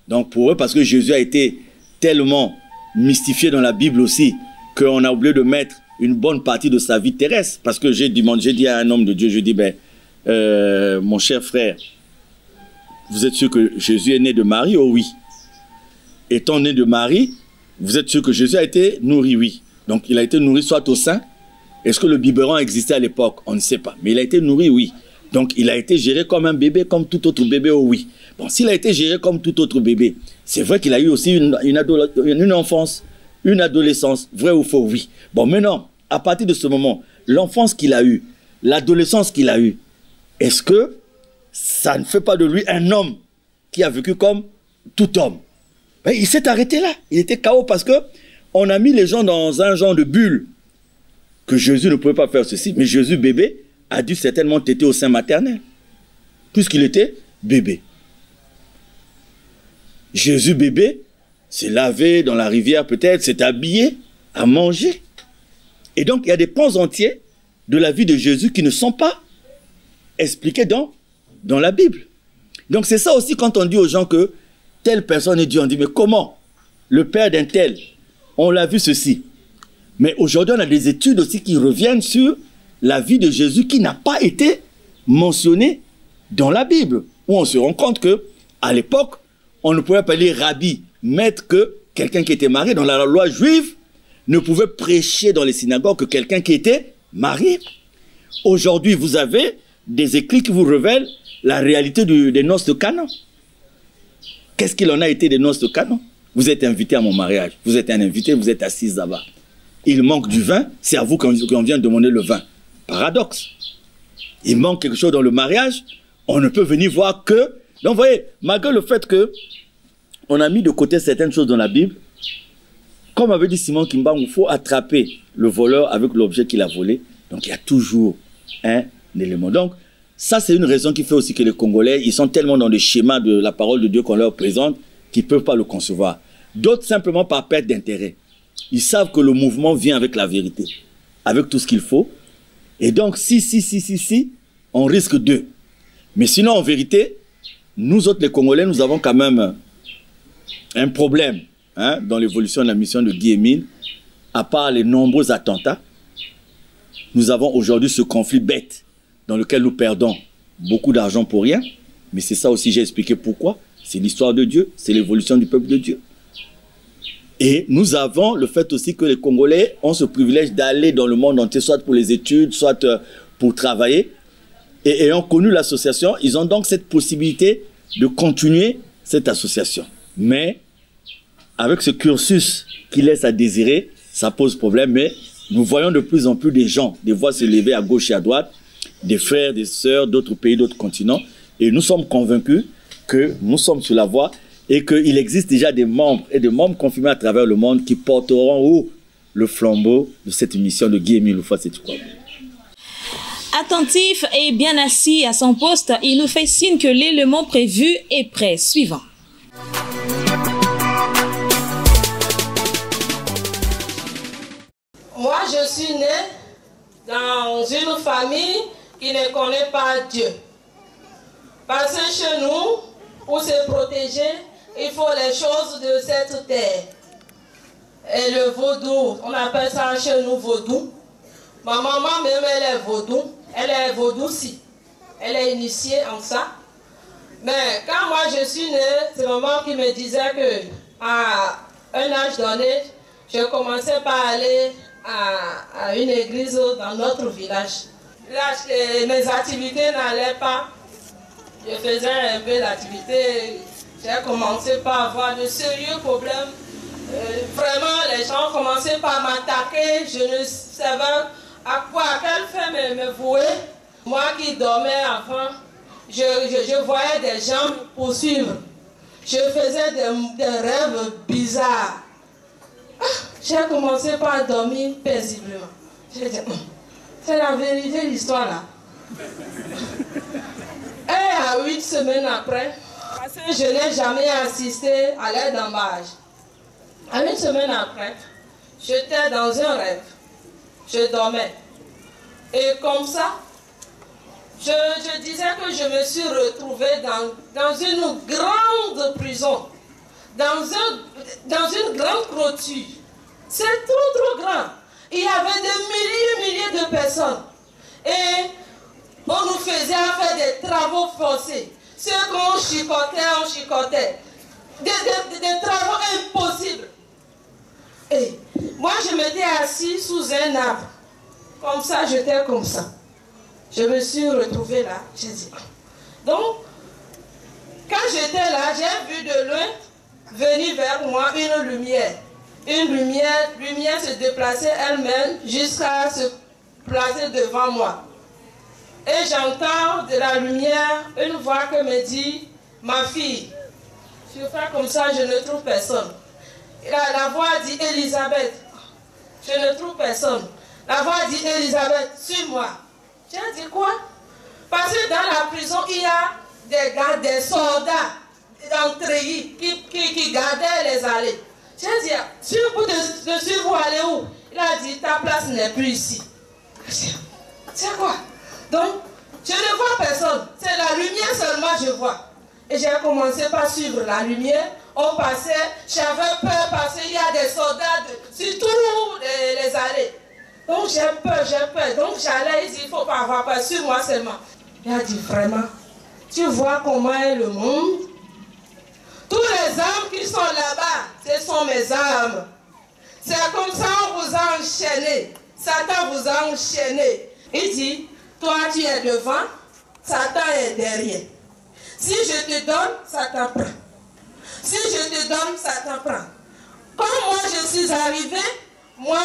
Donc pour eux, parce que Jésus a été tellement mystifié dans la Bible aussi, qu'on a oublié de mettre une bonne partie de sa vie terrestre. Parce que j'ai dit à un homme de Dieu, je dis, mon cher frère, vous êtes sûr que Jésus est né de Marie? Oh oui. Étant né de Marie, vous êtes sûr que Jésus a été nourri? Oui. Donc il a été nourri soit au sein. Est-ce que le biberon existait à l'époque? On ne sait pas. Mais il a été nourri? Oui. Donc il a été géré comme un bébé, comme tout autre bébé? Oh oui. Bon, s'il a été géré comme tout autre bébé, c'est vrai qu'il a eu aussi une enfance, une adolescence, vrai ou faux? Oui. Bon, maintenant, à partir de ce moment, l'enfance qu'il a eue, l'adolescence qu'il a eue, est-ce que ça ne fait pas de lui un homme qui a vécu comme tout homme? Ben, il s'est arrêté là. Il était KO parce que on a mis les gens dans un genre de bulle que Jésus ne pouvait pas faire ceci. Mais Jésus, bébé, a dû certainement téter au sein maternel, puisqu'il était bébé. Jésus, bébé, s'est lavé dans la rivière peut-être, s'est habillé, a mangé. Et donc, il y a des pans entiers de la vie de Jésus qui ne sont pas expliqués dans la Bible. Donc, c'est ça aussi quand on dit aux gens que telle personne est Dieu. On dit, mais comment? Le père d'un tel, on l'a vu ceci. Mais aujourd'hui, on a des études aussi qui reviennent sur la vie de Jésus qui n'a pas été mentionnée dans la Bible. Où on se rend compte que à l'époque, on ne pouvait pas lire rabbi, maître, que quelqu'un qui était marié. Dans la loi juive, ne pouvait prêcher dans les synagogues que quelqu'un qui était marié. Aujourd'hui, vous avez des écrits qui vous révèlent la réalité des noces de Cana. Qu'est-ce qu'il en a été des noces de Cana? Vous êtes invité à mon mariage. Vous êtes un invité, vous êtes assis là-bas. Il manque du vin, c'est à vous qu'on vient demander le vin. Paradoxe. Il manque quelque chose dans le mariage, on ne peut venir voir que... Donc vous voyez, malgré le fait que on a mis de côté certaines choses dans la Bible, comme avait dit Simon Kimba, il faut attraper le voleur avec l'objet qu'il a volé. Donc il y a toujours un élément. Donc Ça, c'est une raison qui fait aussi que les Congolais, ils sont tellement dans le schéma de la parole de Dieu qu'on leur présente qu'ils ne peuvent pas le concevoir. D'autres, simplement par perte d'intérêt. Ils savent que le mouvement vient avec la vérité, avec tout ce qu'il faut. Et donc, si, on risque d'eux. Mais sinon, en vérité, nous autres, les Congolais, nous avons quand même un problème dans l'évolution de la mission de Guy Emile. À part les nombreux attentats, nous avons aujourd'hui ce conflit bête dans lequel nous perdons beaucoup d'argent pour rien. Mais c'est ça aussi, j'ai expliqué pourquoi. C'est l'histoire de Dieu, c'est l'évolution du peuple de Dieu. Et nous avons le fait aussi que les Congolais ont ce privilège d'aller dans le monde entier, soit pour les études, soit pour travailler. Et ayant connu l'association, ils ont donc cette possibilité de continuer cette association. Mais avec ce cursus qui laisse à désirer, ça pose problème. Mais nous voyons de plus en plus des gens, des voix se lever à gauche et à droite, des frères, des sœurs, d'autres pays, d'autres continents. Et nous sommes convaincus que nous sommes sur la voie et qu'il existe déjà des membres et des membres confirmés à travers le monde qui porteront haut le flambeau de cette mission de Guy Emile Houphouët-Boigny. Attentif et bien assis à son poste, il nous fait signe que l'élément prévu est prêt. Suivant. Moi, je suis née dans une famille qui ne connaît pas Dieu. Parce que chez nous, pour se protéger, il faut les choses de cette terre. Et le vaudou, on appelle ça chez nous vaudou. Ma maman même, elle est vaudou. Elle est vaudou-ci. Elle est initiée en ça. Mais quand moi je suis née, c'est maman qui me disait que à un âge donné, je commençais par aller à une église dans notre village. Là, mes activités n'allaient pas. Je faisais un peu d'activité. J'ai commencé par avoir de sérieux problèmes. Vraiment, les gens commençaient par m'attaquer. Je ne savais à quelle fin me vouer. Moi qui dormais avant, je voyais des gens me poursuivre. Je faisais des rêves bizarres. J'ai commencé par dormir paisiblement. J'ai dit, c'est la vérité, l'histoire là. Et à 8 semaines après, parce que je n'ai jamais assisté à l'aide d'emballage. À 1 semaine après, j'étais dans un rêve. Je dormais. Et comme ça, je disais que je me suis retrouvée dans une grande prison, dans une grande clôture. C'est trop grand. Il y avait des milliers de personnes. Et on nous faisait faire des travaux forcés. Ceux qu'on chicotait, on chicotait. Des travaux impossibles. Et moi, je m'étais assis sous un arbre. Comme ça, j'étais comme ça. Je me suis retrouvée là. J'ai dit. Donc, quand j'étais là, j'ai vu de loin venir vers moi une lumière. Une lumière se déplaçait elle-même jusqu'à se placer devant moi. Et j'entends de la lumière une voix qui me dit, ma fille, je fais comme ça, je ne trouve personne. Et la voix dit, Elisabeth, je ne trouve personne. La voix dit, Elisabeth, suis-moi. J'ai dit quoi? Parce que dans la prison, il y a des gardes, des soldats d'entrée qui gardaient les allées. J'ai dit, si vous te suivre, vous allez où? Il a dit, ta place n'est plus ici. C'est quoi? Donc, je ne vois personne. C'est la lumière seulement je vois. Et j'ai commencé par suivre la lumière. On passait, j'avais peur parce qu'il y a des soldats sur tous les allées. Donc j'ai peur. Donc j'allais, il dit, il ne faut pas avoir peur, suis-moi seulement. Il a dit, vraiment, tu vois comment est le monde? Tous les âmes qui sont là-bas, ce sont mes âmes. C'est comme ça on vous a enchaîné. Satan vous a enchaîné. Il dit, toi tu es devant, Satan est derrière. Si je te donne, Satan prend. Si je te donne, Satan prend. Quand moi je suis arrivé, moi,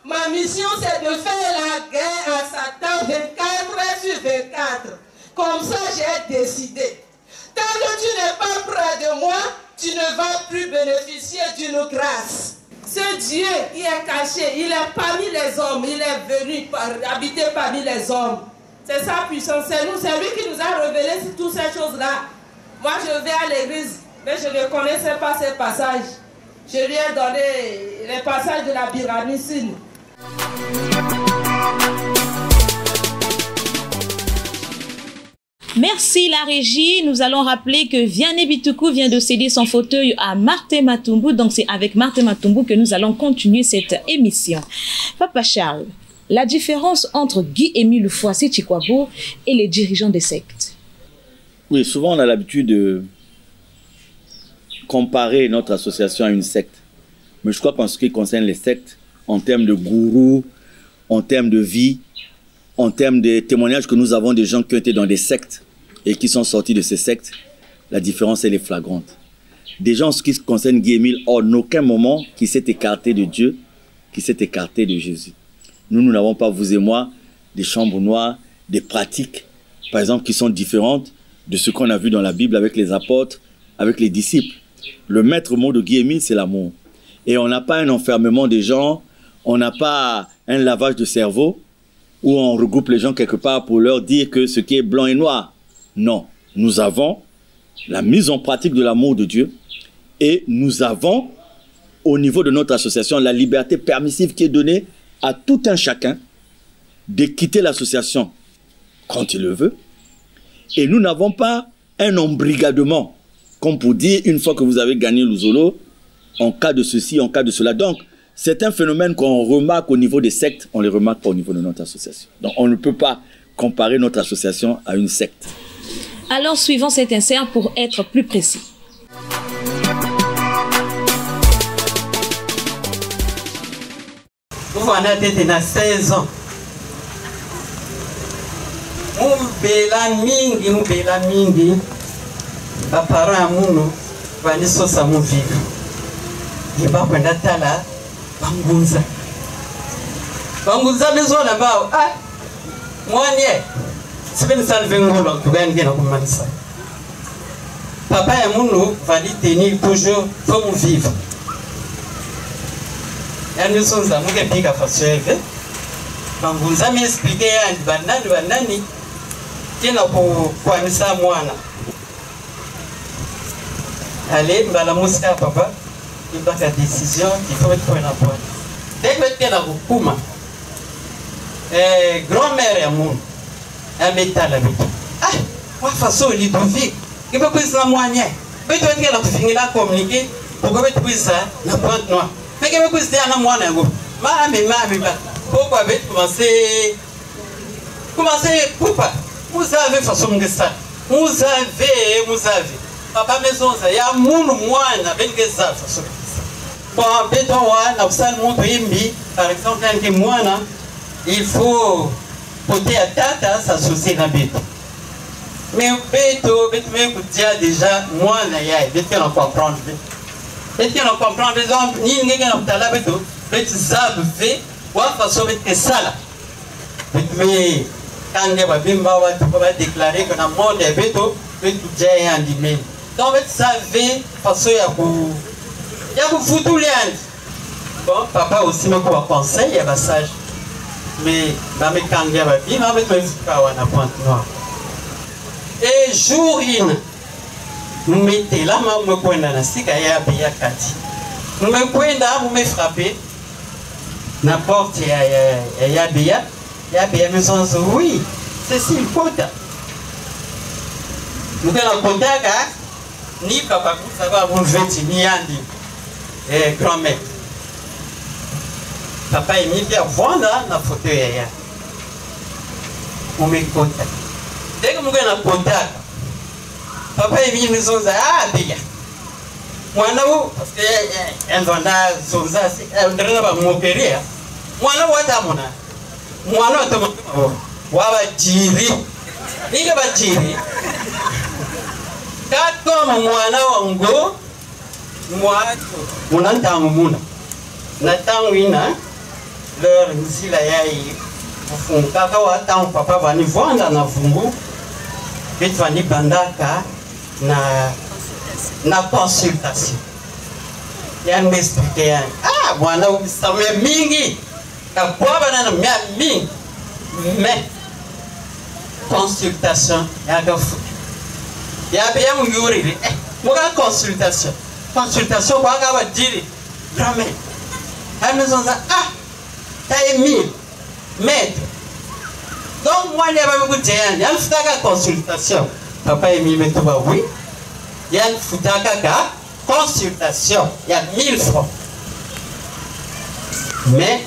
ma mission c'est de faire la guerre à Satan 24 heures sur 24. Comme ça j'ai décidé. Tant que tu n'es pas près de moi, tu ne vas plus bénéficier d'une grâce. Ce Dieu qui est caché, il est parmi les hommes, il est venu habiter parmi les hommes. C'est sa puissance, c'est nous, c'est lui qui nous a révélé toutes ces choses-là. Moi, je vais à l'église, mais je ne connaissais pas ces passages. Je lui ai donné les passages de la Biramicine. Merci la régie. Nous allons rappeler que Vianney Bituku vient de céder son fauteuil à Martin Matumbu. Donc c'est avec Martin Matumbu que nous allons continuer cette émission. Papa Charles, la différence entre Guy-Émile Foissé Chikwabo et les dirigeants des sectes. Oui, souvent on a l'habitude de comparer notre association à une secte. Mais je crois qu'en ce qui concerne les sectes, en termes de gourous, en termes de vie, en termes de témoignages que nous avons des gens qui ont été dans des sectes et qui sont sortis de ces sectes, la différence elle est flagrante. Des gens en ce qui concerne Guy-Émile, en aucun moment qui s'est écarté de Dieu, qui s'est écarté de Jésus. Nous n'avons pas, vous et moi, des chambres noires, des pratiques, par exemple, qui sont différentes de ce qu'on a vu dans la Bible avec les apôtres, avec les disciples. Le maître mot de Guy-Émile, c'est l'amour. Et on n'a pas un enfermement des gens, on n'a pas un lavage de cerveau, où on regroupe les gens quelque part pour leur dire que ce qui est blanc et noir. Non, nous avons la mise en pratique de l'amour de Dieu et nous avons, au niveau de notre association, la liberté permissive qui est donnée à tout un chacun de quitter l'association quand il le veut. Et nous n'avons pas un embrigadement, comme pour dire, une fois que vous avez gagné l'Ouzolo, en cas de ceci, en cas de cela. Donc, c'est un phénomène qu'on remarque au niveau des sectes, on ne les remarque pas au niveau de notre association. Donc on ne peut pas comparer notre association à une secte. Alors suivons cet insert pour être plus précis. Vous en êtes dans 16 ans. Mubela mingi. Apara muno, vaniso sa muvivu. Iba kwenda tala. Bangunza besoin là-bas. Ah, moi nie. C'est bien ça le vengolo que gagne bien comme ça. Papa et mon va lui tenir toujours comme vivre. Et nous sommes à nous qui pique à faire. Bangunza m'expliquer à banani. Qui n'a pas quoi ça moi na. Allez, bala musika papa. Il va faire décision qu'il faut être point à point. Dès que tu es là, Kuma, grand-mère et mon, un métal avec. Ah, moi, façon, il est vie. Il faut que ça moigne. Mais tu es là pour finir à communiquer, pour que tu puisses ça, la pointe noire. Mais qu'il faut que tu aies un moine. Pourquoi avez-vous commencé, pourquoi? Vous avez façon de ça. Vous avez. Papa maison, il y a un monde moine avec ça. Bon, par exemple, il faut porter à tata s'associer à Béto. Mais Béto, déjà, moi, il faut comprendre. Il faut comprendre, par exemple, ni une Béto, Béto, ça fait, ou à façon de ça. Mais quand on va déclarer que dans le monde est Béto, Béto, j'ai un email. Donc, ça fait façon il y a beaucoup de gens. Bon, papa aussi me conseille, il y a un sage. Mais, dans mes camps, il y a un vie, mais il y a un point noir. Et jour, nous mettons là, nous me coignons dans la sika, il y a un kati. Nous me coignons là, nous me frappons. N'importe, il y a un maison, oui, c'est si le quota. Nous avons un contact, ni papa, ça va vous faire ni Andy. Grand-mère. Papa est mis bien vendre la fauteuil. On me contact. Dès que je suis en contact, papa est mis maison à bien. Moi, parce que un vendeur, on dirait pas mon père. Moi, moi, moi, jiri. Ni que va jiri. Comme moi, on moi, mon entend mon Nathan Wina, leur misila yai, au fond, quand papa va nous vendre dans la fungu, et tu vas nous bandaka na consultation. Il y a un m'expliquer, ah, moi, ça me mingi, la boîte banane, mais consultation yagafu yabe yamuyurire muga consultation kwa gaba diri drame amezonza taille 1000 mètres. Donc moi, il y a beaucoup de gens, il y a une consultation. Papa Émile me dit oui. Il y a une consultation. Il y a 1000 francs. Mais,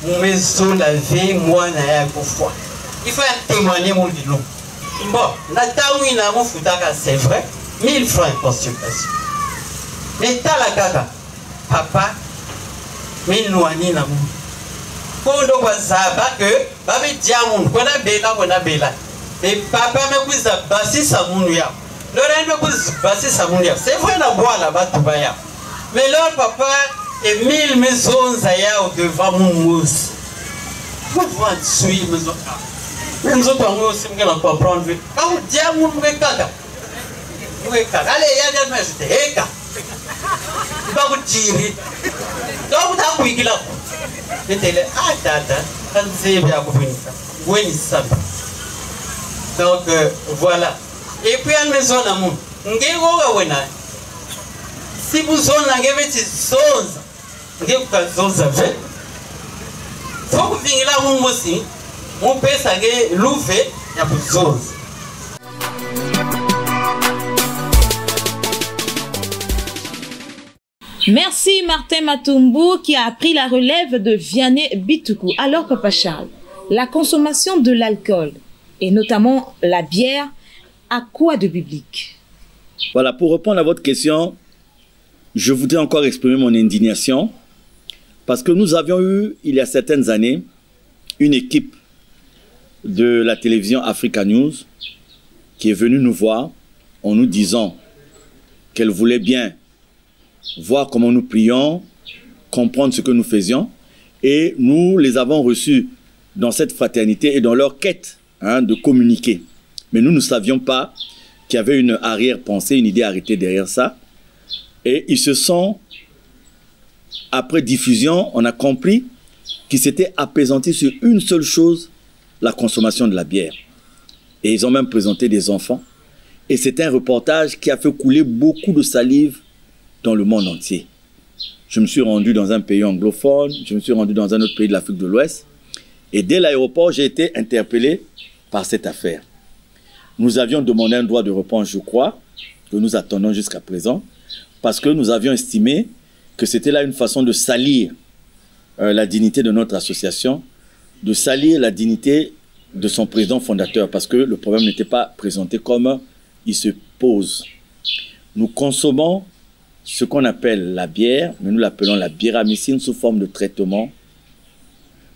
mon maison, la vie, moi, il y a une fois. Il faut témoigner mon dit non. Bon, c'est vrai. 1000 francs de consultation. Mais t'as la caca. Papa, mais nous, kondo kwa zaba que babi diamond kona bela et papa me kuza basi samunu ya lora me kuza basi samunu ya c'est vrai na bois là bas tout baya mais leur papa et 1000 maisons zaya au devant mon mousse vous voir suivre maison même autres on aussi me comprendre quand diamond me kaka allez ya dia me c'était eka ba ku tiri donc ta ku ikila donc voilà. Et puis à la maison d'amour, si vous avez des choses, vous avez des choses, il faut que vous veniez là aussi, mon père s'est louvé, il y a des choses. Merci Martin Matumbu qui a pris la relève de Vianney Bituku. Alors Papa Charles, la consommation de l'alcool et notamment la bière, a quoi de biblique? Voilà, pour répondre à votre question, je voudrais encore exprimer mon indignation parce que nous avions eu, il y a certaines années, une équipe de la télévision Africa News qui est venue nous voir en nous disant qu'elle voulait bien voir comment nous prions, comprendre ce que nous faisions. Et nous les avons reçus dans cette fraternité et dans leur quête de communiquer. Mais nous ne savions pas qu'il y avait une arrière-pensée, une idée arrêtée derrière ça. Et ils se sont, après diffusion, on a compris qu'ils s'étaient apaisantis sur une seule chose, la consommation de la bière. Et ils ont même présenté des enfants. Et c'est un reportage qui a fait couler beaucoup de salive dans le monde entier. Je me suis rendu dans un pays anglophone, je me suis rendu dans un autre pays de l'Afrique de l'Ouest, et dès l'aéroport, j'ai été interpellé par cette affaire. Nous avions demandé un droit de réponse, je crois, que nous attendons jusqu'à présent, parce que nous avions estimé que c'était là une façon de salir la dignité de notre association, de salir la dignité de son président fondateur, parce que le problème n'était pas présenté comme il se pose. Nous consommons ce qu'on appelle la bière, mais nous l'appelons la biéramycine sous forme de traitement,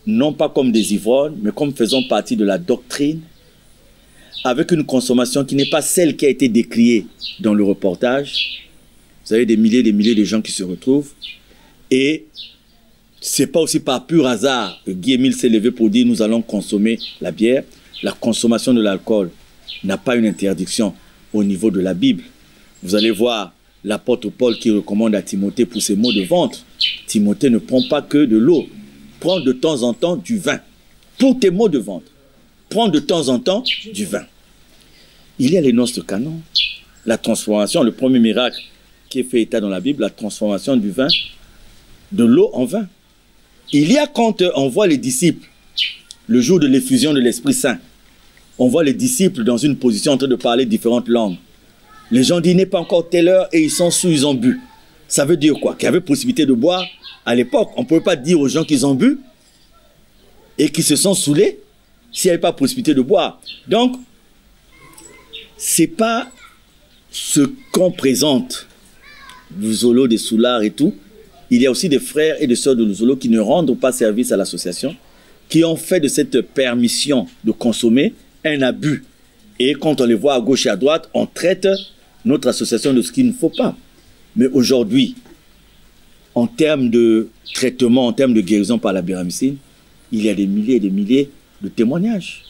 non pas comme des ivrognes, mais comme faisant partie de la doctrine, avec une consommation qui n'est pas celle qui a été décriée dans le reportage. Vous avez des milliers de gens qui se retrouvent, et ce n'est pas aussi par pur hasard que Guy Émile s'est levé pour dire nous allons consommer la bière. La consommation de l'alcool n'a pas une interdiction au niveau de la Bible. Vous allez voir l'apôtre Paul qui recommande à Timothée pour ses maux de ventre. Timothée ne prend pas que de l'eau. Prends de temps en temps du vin. Pour tes maux de ventre. Prends de temps en temps du vin. Il y a les noces de Canon. La transformation, le premier miracle qui est fait état dans la Bible, la transformation du vin, de l'eau en vin. Il y a quand on voit les disciples, le jour de l'effusion de l'Esprit Saint, on voit les disciples dans une position en train de parler différentes langues. Les gens disent, il n'est pas encore telle heure et ils sont sous, ils ont bu. Ça veut dire quoi? Qu'il y avait possibilité de boire à l'époque. On ne pouvait pas dire aux gens qu'ils ont bu et qu'ils se sont saoulés s'il n'y avait pas possibilité de boire. Donc, ce n'est pas ce qu'on présente, l'Ouzolo, des soulards et tout. Il y a aussi des frères et des sœurs de l'Ouzolo qui ne rendent pas service à l'association, qui ont fait de cette permission de consommer un abus. Et quand on les voit à gauche et à droite, on traite notre association de ce qu'il ne faut pas. Mais aujourd'hui, en termes de traitement, en termes de guérison par la biéramycine, il y a des milliers et des milliers de témoignages.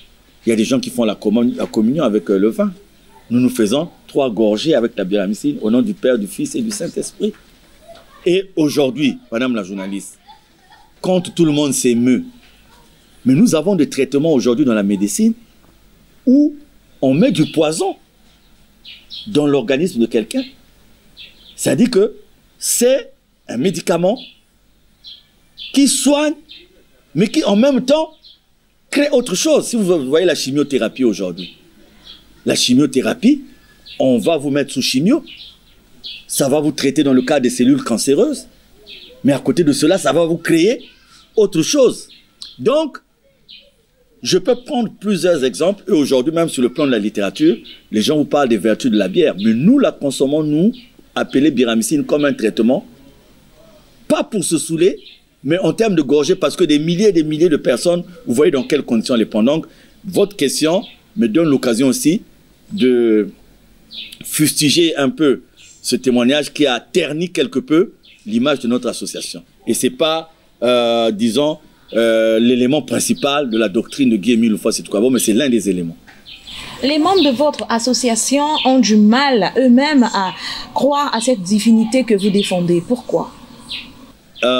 Il y a des gens qui font la communion avec le vin. Nous faisons 3 gorgées avec la biéramycine au nom du Père, du Fils et du Saint-Esprit. Et aujourd'hui, Madame la journaliste, quand tout le monde s'émeut, mais nous avons des traitements aujourd'hui dans la médecine où on met du poison dans l'organisme de quelqu'un. C'est-à-dire que c'est un médicament qui soigne, mais qui en même temps crée autre chose. Si vous voyez la chimiothérapie aujourd'hui, la chimiothérapie, on va vous mettre sous chimio, ça va vous traiter dans le cas des cellules cancéreuses, mais à côté de cela, ça va vous créer autre chose. Donc, je peux prendre plusieurs exemples, et aujourd'hui même sur le plan de la littérature, les gens vous parlent des vertus de la bière, mais nous la consommons, nous, appelée biramycine, comme un traitement, pas pour se saouler, mais en termes de gorgée, parce que des milliers et des milliers de personnes, vous voyez dans quelles conditions elles prennent. Donc, votre question me donne l'occasion aussi de fustiger un peu ce témoignage qui a terni quelque peu l'image de notre association. Et ce n'est pas, disons, l'élément principal de la doctrine de Guy-Émile Houphouët-Sétou-Kabo, mais c'est l'un des éléments. Les membres de votre association ont du mal eux-mêmes à croire à cette divinité que vous défendez. Pourquoi?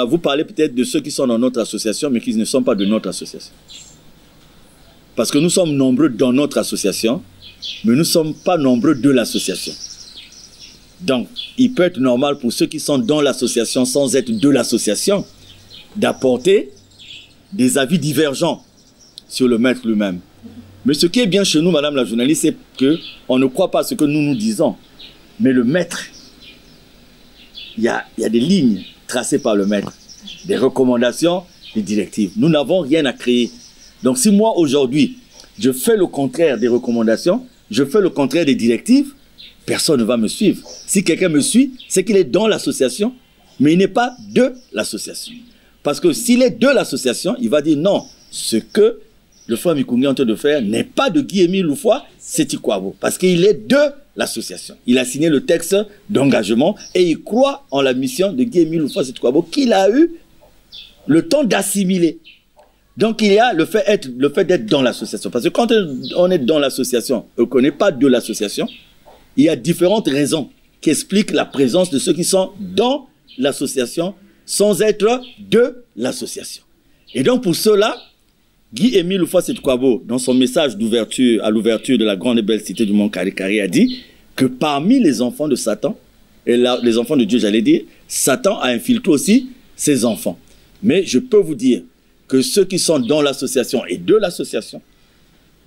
Vous parlez peut-être de ceux qui sont dans notre association, mais qui ne sont pas de notre association. Parce que nous sommes nombreux dans notre association, mais nous ne sommes pas nombreux de l'association. Donc, il peut être normal pour ceux qui sont dans l'association sans être de l'association d'apporter des avis divergents sur le maître lui-même. Mais ce qui est bien chez nous, madame la journaliste, c'est qu'on ne croit pas à ce que nous nous disons. Mais le maître, il y a des lignes tracées par le maître, des recommandations, des directives. Nous n'avons rien à créer. Donc si moi, aujourd'hui, je fais le contraire des recommandations, je fais le contraire des directives, personne ne va me suivre. Si quelqu'un me suit, c'est qu'il est dans l'association, mais il n'est pas de l'association. Parce que s'il est de l'association, il va dire non, ce que le frère Mikungi est en train de faire n'est pas de Guy-Émile Houphouët-Sétou-Kabo, parce qu'il est de l'association. Il a signé le texte d'engagement et il croit en la mission de Guy-Émile Houphouët-Sétou-Kabo qu'il a eu le temps d'assimiler. Donc il y a le fait d'être dans l'association. Parce que quand on est dans l'association et qu'on n'est pas de l'association, il y a différentes raisons qui expliquent la présence de ceux qui sont dans l'association sans être de l'association. Et donc pour cela, Guy-Émile Houphouët-Sétou-Kabo, dans son message d'ouverture à l'ouverture de la grande et belle cité du Mont Kari-Kari, a dit que parmi les enfants de Satan, et là, les enfants de Dieu, j'allais dire, Satan a infiltré aussi ses enfants. Mais je peux vous dire que ceux qui sont dans l'association et de l'association,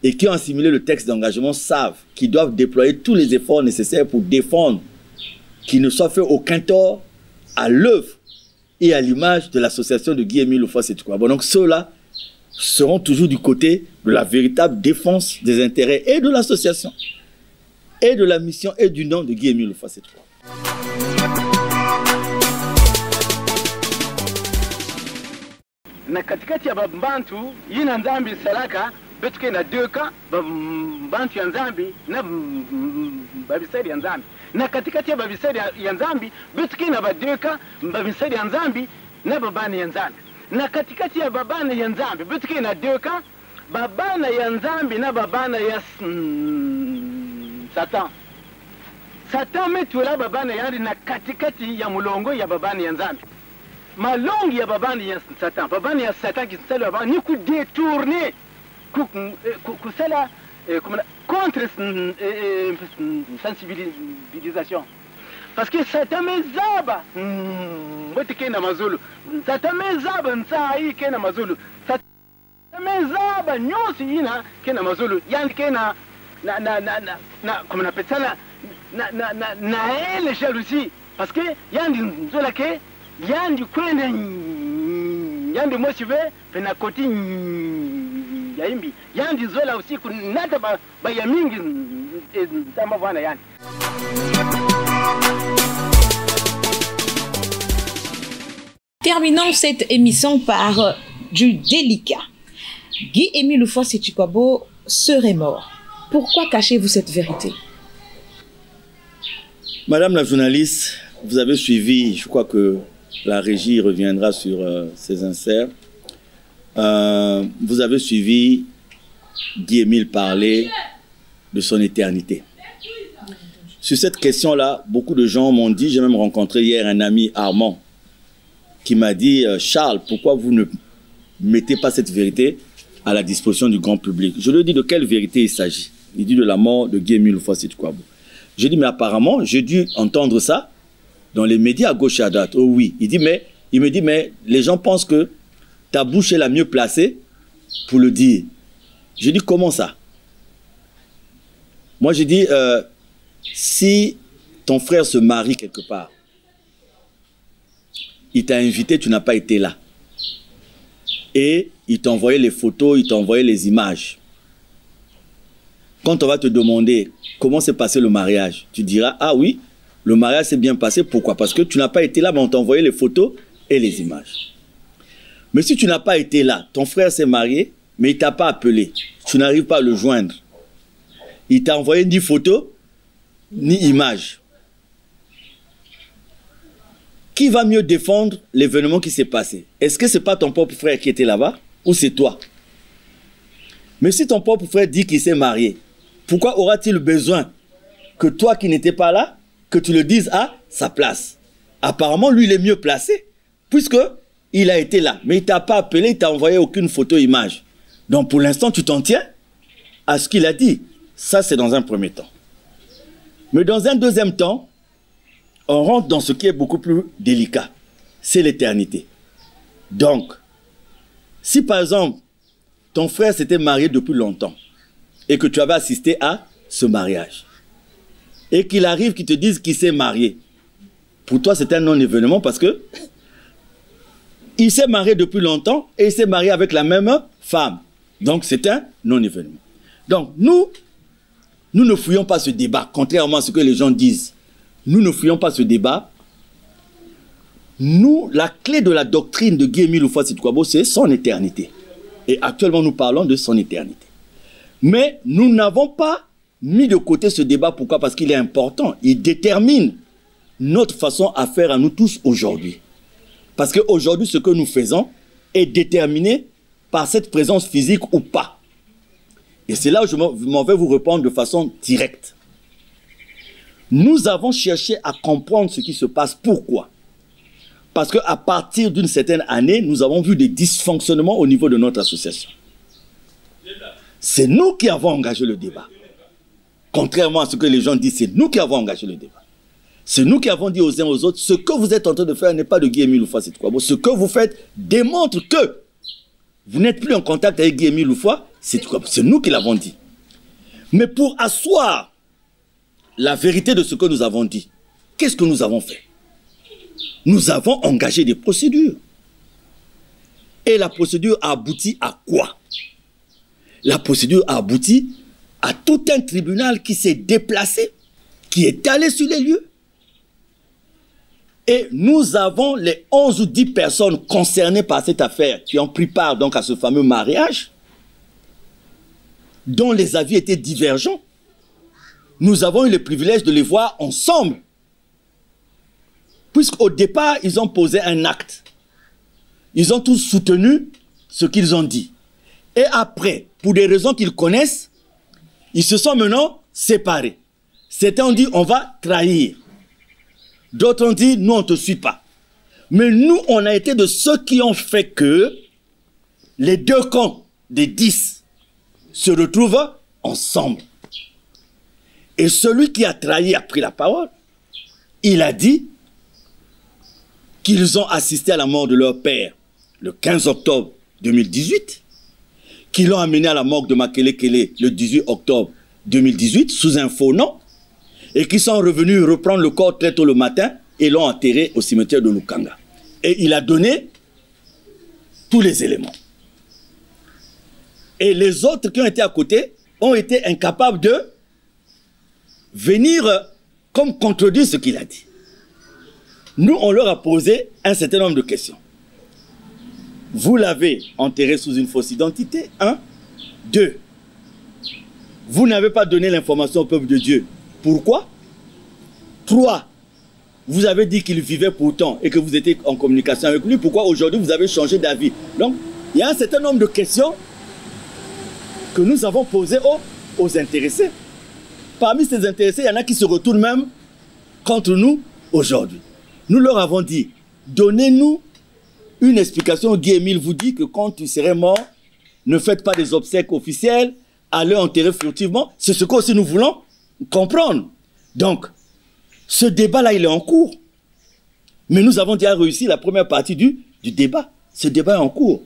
et qui ont assimilé le texte d'engagement, savent qu'ils doivent déployer tous les efforts nécessaires pour défendre qu'il ne soit fait aucun tort à l'œuvre et à l'image de l'association de Guy-Émile Houphouët-Sétou-Kabo. Donc ceux-là seront toujours du côté de la véritable défense des intérêts et de l'association, et de la mission et du nom de Guy-Émile Houphouët-Sétou-Kabo. Na katikati ya Bantu yina Nzambi salaka betuke na deka Bantu ya Nzambi na babiseri ya Nzambi. Na katikati ya babiseri ya Nzambi betuke na badeka babiseri ya Nzambi na babani ya Nzambi. Na katikati ya babana ya Nzambi betuke na deka babana ya Nzambi na babana ya Satan. Satan metula babana yandi na katikati ya mulongo ya babana ya Nzambi. Malongi ya babani ya Satan qui s'est là ni ku détourner kusala contre sensibilisation parce que Satan mezaba botike na mazulu Satan mezaba ntsai kena mazulu Satan mezaba nyosi ina kena mazulu yani kena na comme on appelle ça na elle jalousie parce que yandi nzola ke yandi kwenda yandi motive pena koti yaimbi yandi zola usiku nata ba ya mingi tamba bwana yani. Terminons cette émission par du délicat. Guy-Émile Houphouët-Sétou-Kabo serait mort. Pourquoi cachez-vous cette vérité? Madame la journaliste, vous avez suivi, je crois que la régie reviendra sur ces inserts. Vous avez suivi Guy-Émile parler de son éternité. Sur cette question-là, beaucoup de gens m'ont dit, j'ai même rencontré hier un ami Armand, qui m'a dit, Charles, pourquoi vous ne mettez pas cette vérité à la disposition du grand public. Je lui dis de quelle vérité il s'agit. Il dit de la mort de Guy Émile Houphouët-Boigny. Je dis, mais apparemment, j'ai dû entendre ça dans les médias à gauche et à droite. Oh oui. Il me dit, mais les gens pensent que ta bouche est la mieux placée pour le dire. Je dis, comment ça? Moi, je dis, si ton frère se marie quelque part, il t'a invité, tu n'as pas été là. Et il t'a envoyé les photos, il t'a envoyé les images. Quand on va te demander comment s'est passé le mariage, tu diras, ah oui, le mariage s'est bien passé. Pourquoi? Parce que tu n'as pas été là, mais on t'a envoyé les photos et les images. Mais si tu n'as pas été là, ton frère s'est marié, mais il ne t'a pas appelé. Tu n'arrives pas à le joindre. Il t'a envoyé ni photos, ni images. Qui va mieux défendre l'événement qui s'est passé? Est-ce que ce n'est pas ton propre frère qui était là-bas ou c'est toi? Mais si ton propre frère dit qu'il s'est marié, pourquoi aura-t-il besoin que toi qui n'étais pas là, que tu le dises à sa place? Apparemment, lui, il est mieux placé, puisqu'il a été là. Mais il ne t'a pas appelé, il ne t'a envoyé aucune photo, image. Donc, pour l'instant, tu t'en tiens à ce qu'il a dit. Ça, c'est dans un premier temps. Mais dans un deuxième temps, on rentre dans ce qui est beaucoup plus délicat. C'est l'éternité. Donc, si par exemple, ton frère s'était marié depuis longtemps et que tu avais assisté à ce mariage et qu'il arrive qu'ils te disent qu'il s'est marié, pour toi c'est un non-événement parce que il s'est marié depuis longtemps et il s'est marié avec la même femme. Donc c'est un non-événement. Donc nous ne fouillons pas ce débat, contrairement à ce que les gens disent. Nous ne fouillons pas ce débat. Nous, la clé de la doctrine de Guy Émile Houphouët-Boigny, c'est son éternité. Et actuellement, nous parlons de son éternité. Mais nous n'avons pas mis de côté ce débat. Pourquoi? Parce qu'il est important. Il détermine notre façon à faire à nous tous aujourd'hui. Parce qu'aujourd'hui, ce que nous faisons est déterminé par cette présence physique ou pas. Et c'est là où je m'en vais vous répondre de façon directe. Nous avons cherché à comprendre ce qui se passe. Pourquoi? Parce qu'à partir d'une certaine année, nous avons vu des dysfonctionnements au niveau de notre association. C'est nous qui avons engagé le débat. Contrairement à ce que les gens disent, c'est nous qui avons engagé le débat. C'est nous qui avons dit aux uns aux autres, ce que vous êtes en train de faire n'est pas de Guy Émile Houphouët-Boigny. Ce que vous faites démontre que vous n'êtes plus en contact avec Guy Émile Houphouët-Boigny. C'est nous qui l'avons dit. Mais pour asseoir la vérité de ce que nous avons dit, qu'est-ce que nous avons fait? Nous avons engagé des procédures. Et la procédure a abouti à quoi? La procédure a abouti à tout un tribunal qui s'est déplacé, qui est allé sur les lieux. Et nous avons les 11 ou 10 personnes concernées par cette affaire qui ont pris part donc à ce fameux mariage, dont les avis étaient divergents. Nous avons eu le privilège de les voir ensemble. Puisqu'au départ, ils ont posé un acte. Ils ont tous soutenu ce qu'ils ont dit. Et après, pour des raisons qu'ils connaissent, ils se sont maintenant séparés. Certains ont dit, on va trahir. D'autres ont dit, nous, on ne te suit pas. Mais nous, on a été de ceux qui ont fait que les deux camps des 10 se retrouvent ensemble. Et celui qui a trahi a pris la parole. Il a dit qu'ils ont assisté à la mort de leur père le 15 octobre 2018, qu'ils l'ont amené à la morgue de Makelekele le 18 octobre 2018 sous un faux nom, et qu'ils sont revenus reprendre le corps très tôt le matin et l'ont enterré au cimetière de Lukanga. Et il a donné tous les éléments. Et les autres qui ont été à côté ont été incapables de venir comme contredire ce qu'il a dit. Nous, on leur a posé un certain nombre de questions. Vous l'avez enterré sous une fausse identité, 1. 2. Vous n'avez pas donné l'information au peuple de Dieu. Pourquoi? 3. Vous avez dit qu'il vivait pourtant et que vous étiez en communication avec lui. Pourquoi aujourd'hui vous avez changé d'avis? Donc, il y a un certain nombre de questions que nous avons posées aux intéressés. Parmi ces intéressés, il y en a qui se retournent même contre nous aujourd'hui. Nous leur avons dit, donnez-nous une explication. Guy Émile vous dit que quand tu serais mort, ne faites pas des obsèques officielles, allez enterrer furtivement. C'est ce que aussi nous voulons comprendre. Donc, ce débat-là, il est en cours. Mais nous avons déjà réussi la première partie du débat. Ce débat est en cours.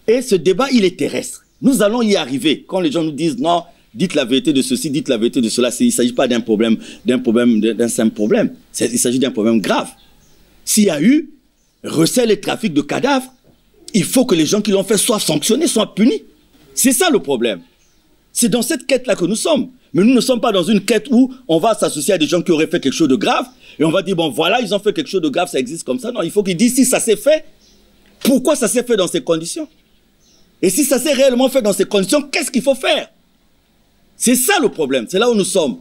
Et ce débat, il est terrestre. Nous allons y arriver. Quand les gens nous disent, non, dites la vérité de ceci, dites la vérité de cela, il ne s'agit pas d'un simple problème. Il s'agit d'un problème grave. S'il y a eu recel et trafic de cadavres, il faut que les gens qui l'ont fait soient sanctionnés, soient punis. C'est ça le problème. C'est dans cette quête-là que nous sommes. Mais nous ne sommes pas dans une quête où on va s'associer à des gens qui auraient fait quelque chose de grave et on va dire, bon voilà, ils ont fait quelque chose de grave, ça existe comme ça. Non, il faut qu'ils disent si ça s'est fait, pourquoi ça s'est fait dans ces conditions. Et si ça s'est réellement fait dans ces conditions, qu'est-ce qu'il faut faire? C'est ça le problème, c'est là où nous sommes.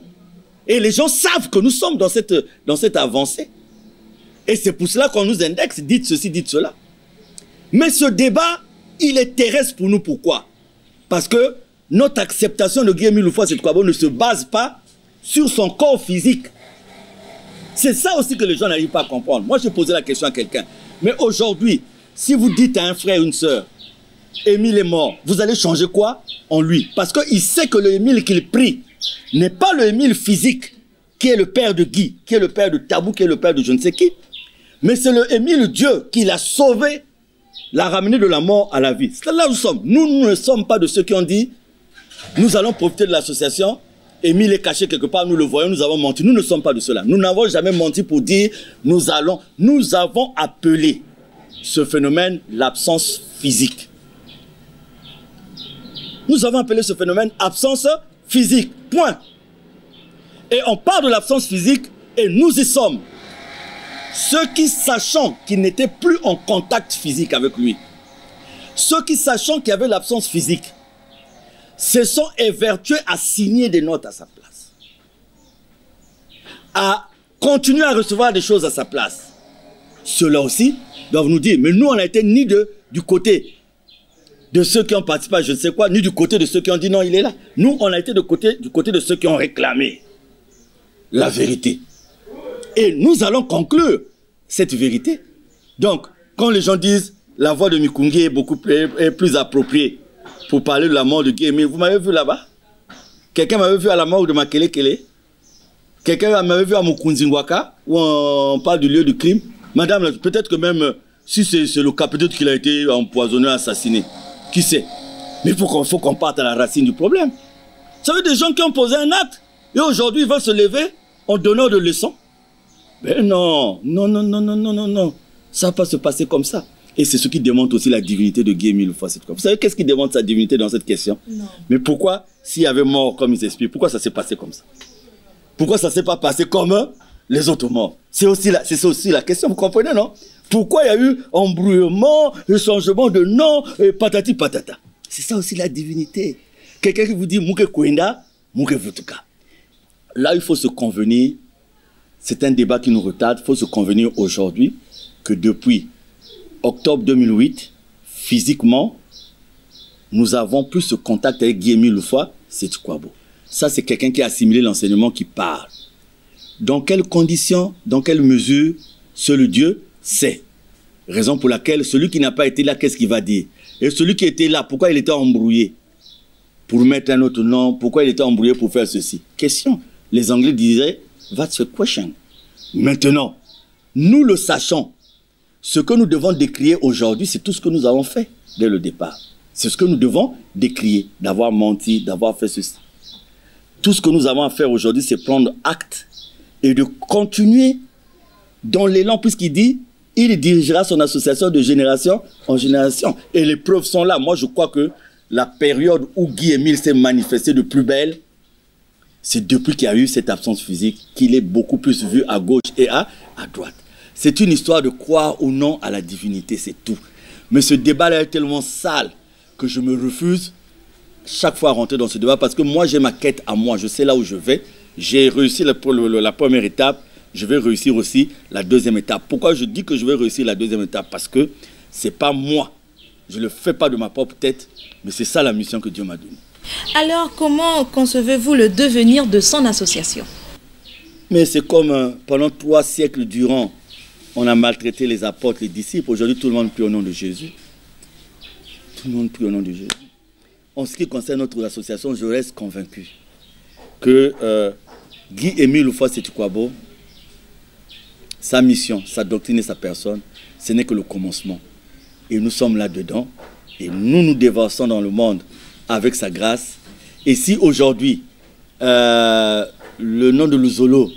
Et les gens savent que nous sommes dans cette avancée. Et c'est pour cela qu'on nous indexe, dites ceci, dites cela. Mais ce débat, il est terrestre pour nous. Pourquoi? Parce que notre acceptation de Guy Émile Houphouët Kwabo ne se base pas sur son corps physique. C'est ça aussi que les gens n'arrivent pas à comprendre. Moi, je posais la question à quelqu'un. Mais aujourd'hui, si vous dites à un frère ou une sœur, Émile est mort, vous allez changer quoi en lui? Parce qu'il sait que le Émile qu'il prie n'est pas le Émile physique, qui est le père de Guy, qui est le père de Tabou, qui est le père de je ne sais qui. Mais c'est le Émile Dieu qui l'a sauvé, l'a ramené de la mort à la vie. C'est là où nous sommes. Nous ne sommes pas de ceux qui ont dit nous allons profiter de l'association. Émile est caché quelque part, nous le voyons, nous avons menti. Nous ne sommes pas de cela. Nous n'avons jamais menti pour dire nous allons. Nous avons appelé ce phénomène l'absence physique. Nous avons appelé ce phénomène absence physique. Point. Et on parle de l'absence physique et nous y sommes. Ceux qui, sachant qu'ils n'étaient plus en contact physique avec lui, ceux qui, sachant qu'il y avait l'absence physique, se sont évertués à signer des notes à sa place, à continuer à recevoir des choses à sa place. Ceux-là aussi doivent nous dire, mais nous on a été ni du côté de ceux qui ont participé à je ne sais quoi, ni du côté de ceux qui ont dit non, il est là. Nous on a été du côté de ceux qui ont réclamé la vérité. Et nous allons conclure cette vérité. Donc, quand les gens disent la voix de Mikungi est plus appropriée pour parler de la mort de Guy Émile, vous m'avez vu là-bas? Quelqu'un m'avait vu à la mort de Makele Kele? Quelqu'un m'avait vu à Mukunzingwaka, où on parle du lieu du crime? Madame, peut-être que même si c'est le cas, peut-être qu'il a été empoisonné, assassiné. Qui sait? Mais il faut qu'on parte à la racine du problème. Vous savez, des gens qui ont posé un acte et aujourd'hui ils veulent se lever en donnant de leçons. Mais non, ça ne va pas se passer comme ça. Et c'est ce qui démontre aussi la divinité de Guy Émile Houphouët Kwabo. Vous savez qu'est-ce qui démontre sa divinité dans cette question? Non. Mais pourquoi, s'il y avait mort comme ils expliquent, pourquoi ça s'est passé comme ça? Pourquoi ça ne s'est pas passé comme les autres morts? C'est aussi la question, vous comprenez, non? Pourquoi il y a eu embrouillement, le changement de nom, patati patata? C'est ça aussi la divinité. Quelqu'un qui vous dit Mouke Kwenda, Mouke Vutuka. Là, il faut se convenir. C'est un débat qui nous retarde. Il faut se convenir aujourd'hui que depuis octobre 2008, physiquement, nous avons plus ce contact avec Guy Émile Houphouët Kwabo. Ça, c'est quelqu'un qui a assimilé l'enseignement qui parle. Dans quelles conditions, dans quelle mesure, seul Dieu sait. Raison pour laquelle celui qui n'a pas été là, qu'est-ce qu'il va dire? Et celui qui était là, pourquoi il était embrouillé? Pour mettre un autre nom, pourquoi il était embrouillé pour faire ceci? Question. Les Anglais disaient, that's the question. Maintenant, nous le sachons. Ce que nous devons décrier aujourd'hui, c'est tout ce que nous avons fait dès le départ. C'est ce que nous devons décrier, d'avoir menti, d'avoir fait ceci. Tout ce que nous avons à faire aujourd'hui, c'est prendre acte et de continuer dans l'élan, puisqu'il dit, il dirigera son association de génération en génération. Et les preuves sont là. Moi, je crois que la période où Guy Émile s'est manifesté de plus belle, c'est depuis qu'il y a eu cette absence physique qu'il est beaucoup plus vu à gauche et à droite. C'est une histoire de croire ou non à la divinité, c'est tout. Mais ce débat-là est tellement sale que je me refuse chaque fois à rentrer dans ce débat parce que moi, j'ai ma quête à moi. Je sais là où je vais. J'ai réussi la première étape. Je vais réussir aussi la deuxième étape. Pourquoi je dis que je vais réussir la deuxième étape? Parce que ce n'est pas moi. Je ne le fais pas de ma propre tête. Mais c'est ça la mission que Dieu m'a donnée. Alors, comment concevez-vous le devenir de son association? Mais c'est comme pendant 3 siècles durant, on a maltraité les apôtres, les disciples. Aujourd'hui, tout le monde prie au nom de Jésus. Tout le monde prie au nom de Jésus. en ce qui concerne notre association, je reste convaincu que Guy-Émile Houphouët-Sétikwabo, sa mission, sa doctrine et sa personne, ce n'est que le commencement. Et nous sommes là-dedans. Et nous nous déversons dans le monde avec sa grâce. Et si aujourd'hui, le nom de Luzolo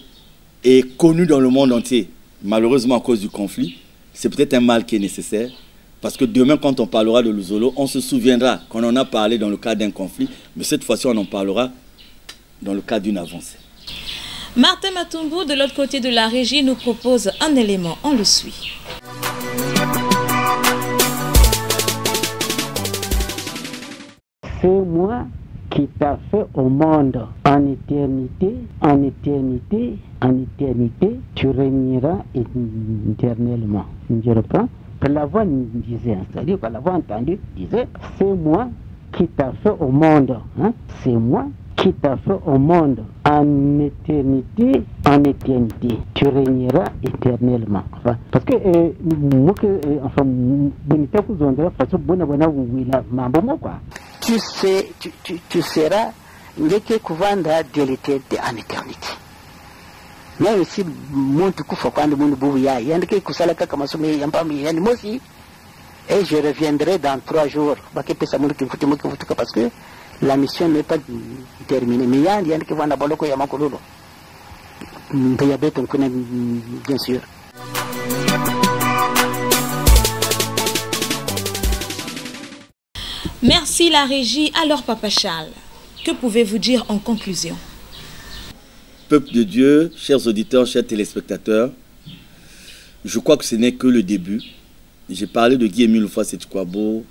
est connu dans le monde entier, malheureusement à cause du conflit, c'est peut-être un mal qui est nécessaire. Parce que demain, quand on parlera de Luzolo, on se souviendra qu'on en a parlé dans le cadre d'un conflit. Mais cette fois-ci, on en parlera dans le cadre d'une avancée. Martin Matumbu, de l'autre côté de la régie, nous propose un élément. On le suit. C'est moi qui t'a fait au monde en éternité, en éternité, en éternité, tu régneras éternellement. Je reprends. La voix disait, c'est-à-dire que la voix entendue disait, c'est moi qui t'a fait au monde. Hein? C'est moi qui t'a fait au monde en éternité, en éternité. Tu régneras éternellement. Enfin, parce que moi que enfin tu seras l'été couvanda de l'éternité en éternité. Mais aussi monte kufa quand le monde bouilla yande ke kusala kaka masome yampami yani mosi et je reviendrai dans 3 jours parce que la mission n'est pas terminée mais yande ke vanda boloko ya makololo ya beton connaît bien sûr. Merci la régie. Alors Papa Charles, que pouvez-vous dire en conclusion? Peuple de Dieu, chers auditeurs, chers téléspectateurs, je crois que ce n'est que le début. J'ai parlé de Guy-Émile Houphouët-Sétikwabo,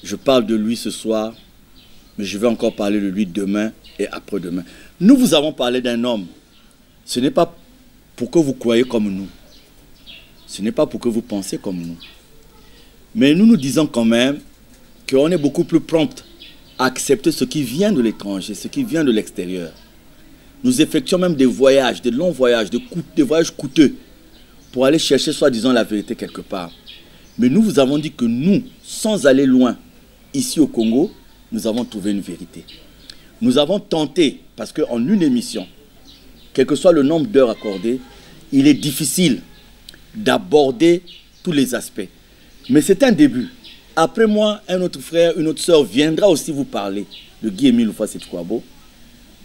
je parle de lui ce soir, mais je vais encore parler de lui demain et après-demain. Nous vous avons parlé d'un homme. Ce n'est pas pour que vous croyez comme nous. Ce n'est pas pour que vous pensez comme nous. Mais nous nous disons quand même qu'on est beaucoup plus prompt à accepter ce qui vient de l'étranger, ce qui vient de l'extérieur. Nous effectuons même des voyages, des longs voyages, des voyages coûteux pour aller chercher soi-disant la vérité quelque part. Mais nous vous avons dit que nous, sans aller loin, ici au Congo, nous avons trouvé une vérité. Nous avons tenté, parce qu'en une émission, quel que soit le nombre d'heures accordées, il est difficile d'aborder tous les aspects. Mais c'est un début. Après moi, un autre frère, une autre sœur viendra aussi vous parler de Guy-Émile Houphouët-Sétikwabo.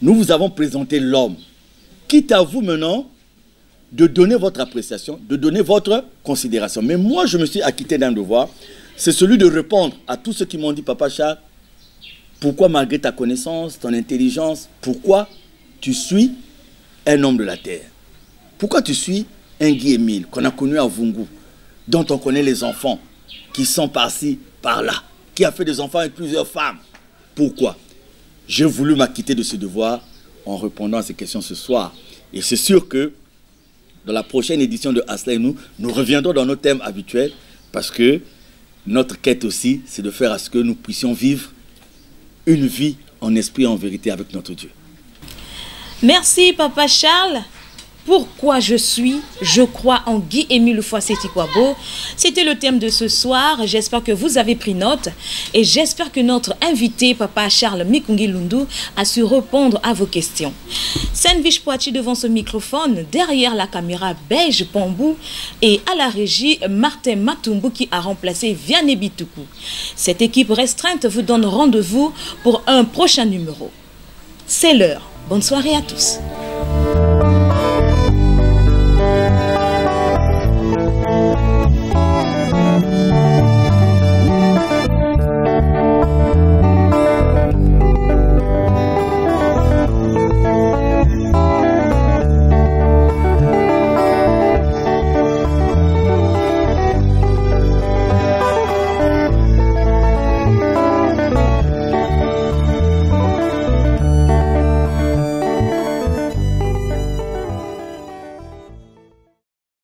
Nous vous avons présenté l'homme. Quitte à vous maintenant de donner votre appréciation, de donner votre considération. Mais moi, je me suis acquitté d'un devoir. C'est celui de répondre à tous ceux qui m'ont dit, Papa Charles, pourquoi malgré ta connaissance, ton intelligence, pourquoi tu suis un homme de la terre? Pourquoi tu suis un Guy-Émile qu'on a connu à Vungu, dont on connaît les enfants, qui sont par-ci, par-là, qui a fait des enfants avec plusieurs femmes? Pourquoi? J'ai voulu m'acquitter de ce devoir en répondant à ces questions ce soir. Et c'est sûr que dans la prochaine édition de Asla et nous reviendrons dans nos thèmes habituels parce que notre quête aussi, c'est de faire à ce que nous puissions vivre une vie en esprit et en vérité avec notre Dieu. Merci Papa Charles. Pourquoi je crois en Guy-Émile Houphouët-Sétikwabo. C'était le thème de ce soir. J'espère que vous avez pris note. Et j'espère que notre invité, Papa Charles Mikungi Lundu, a su répondre à vos questions. Senvish Poachi devant ce microphone, derrière la caméra Beige Pambou et à la régie Martin Matumbu qui a remplacé Vianney Bituku. Cette équipe restreinte vous donne rendez-vous pour un prochain numéro. C'est l'heure. Bonne soirée à tous.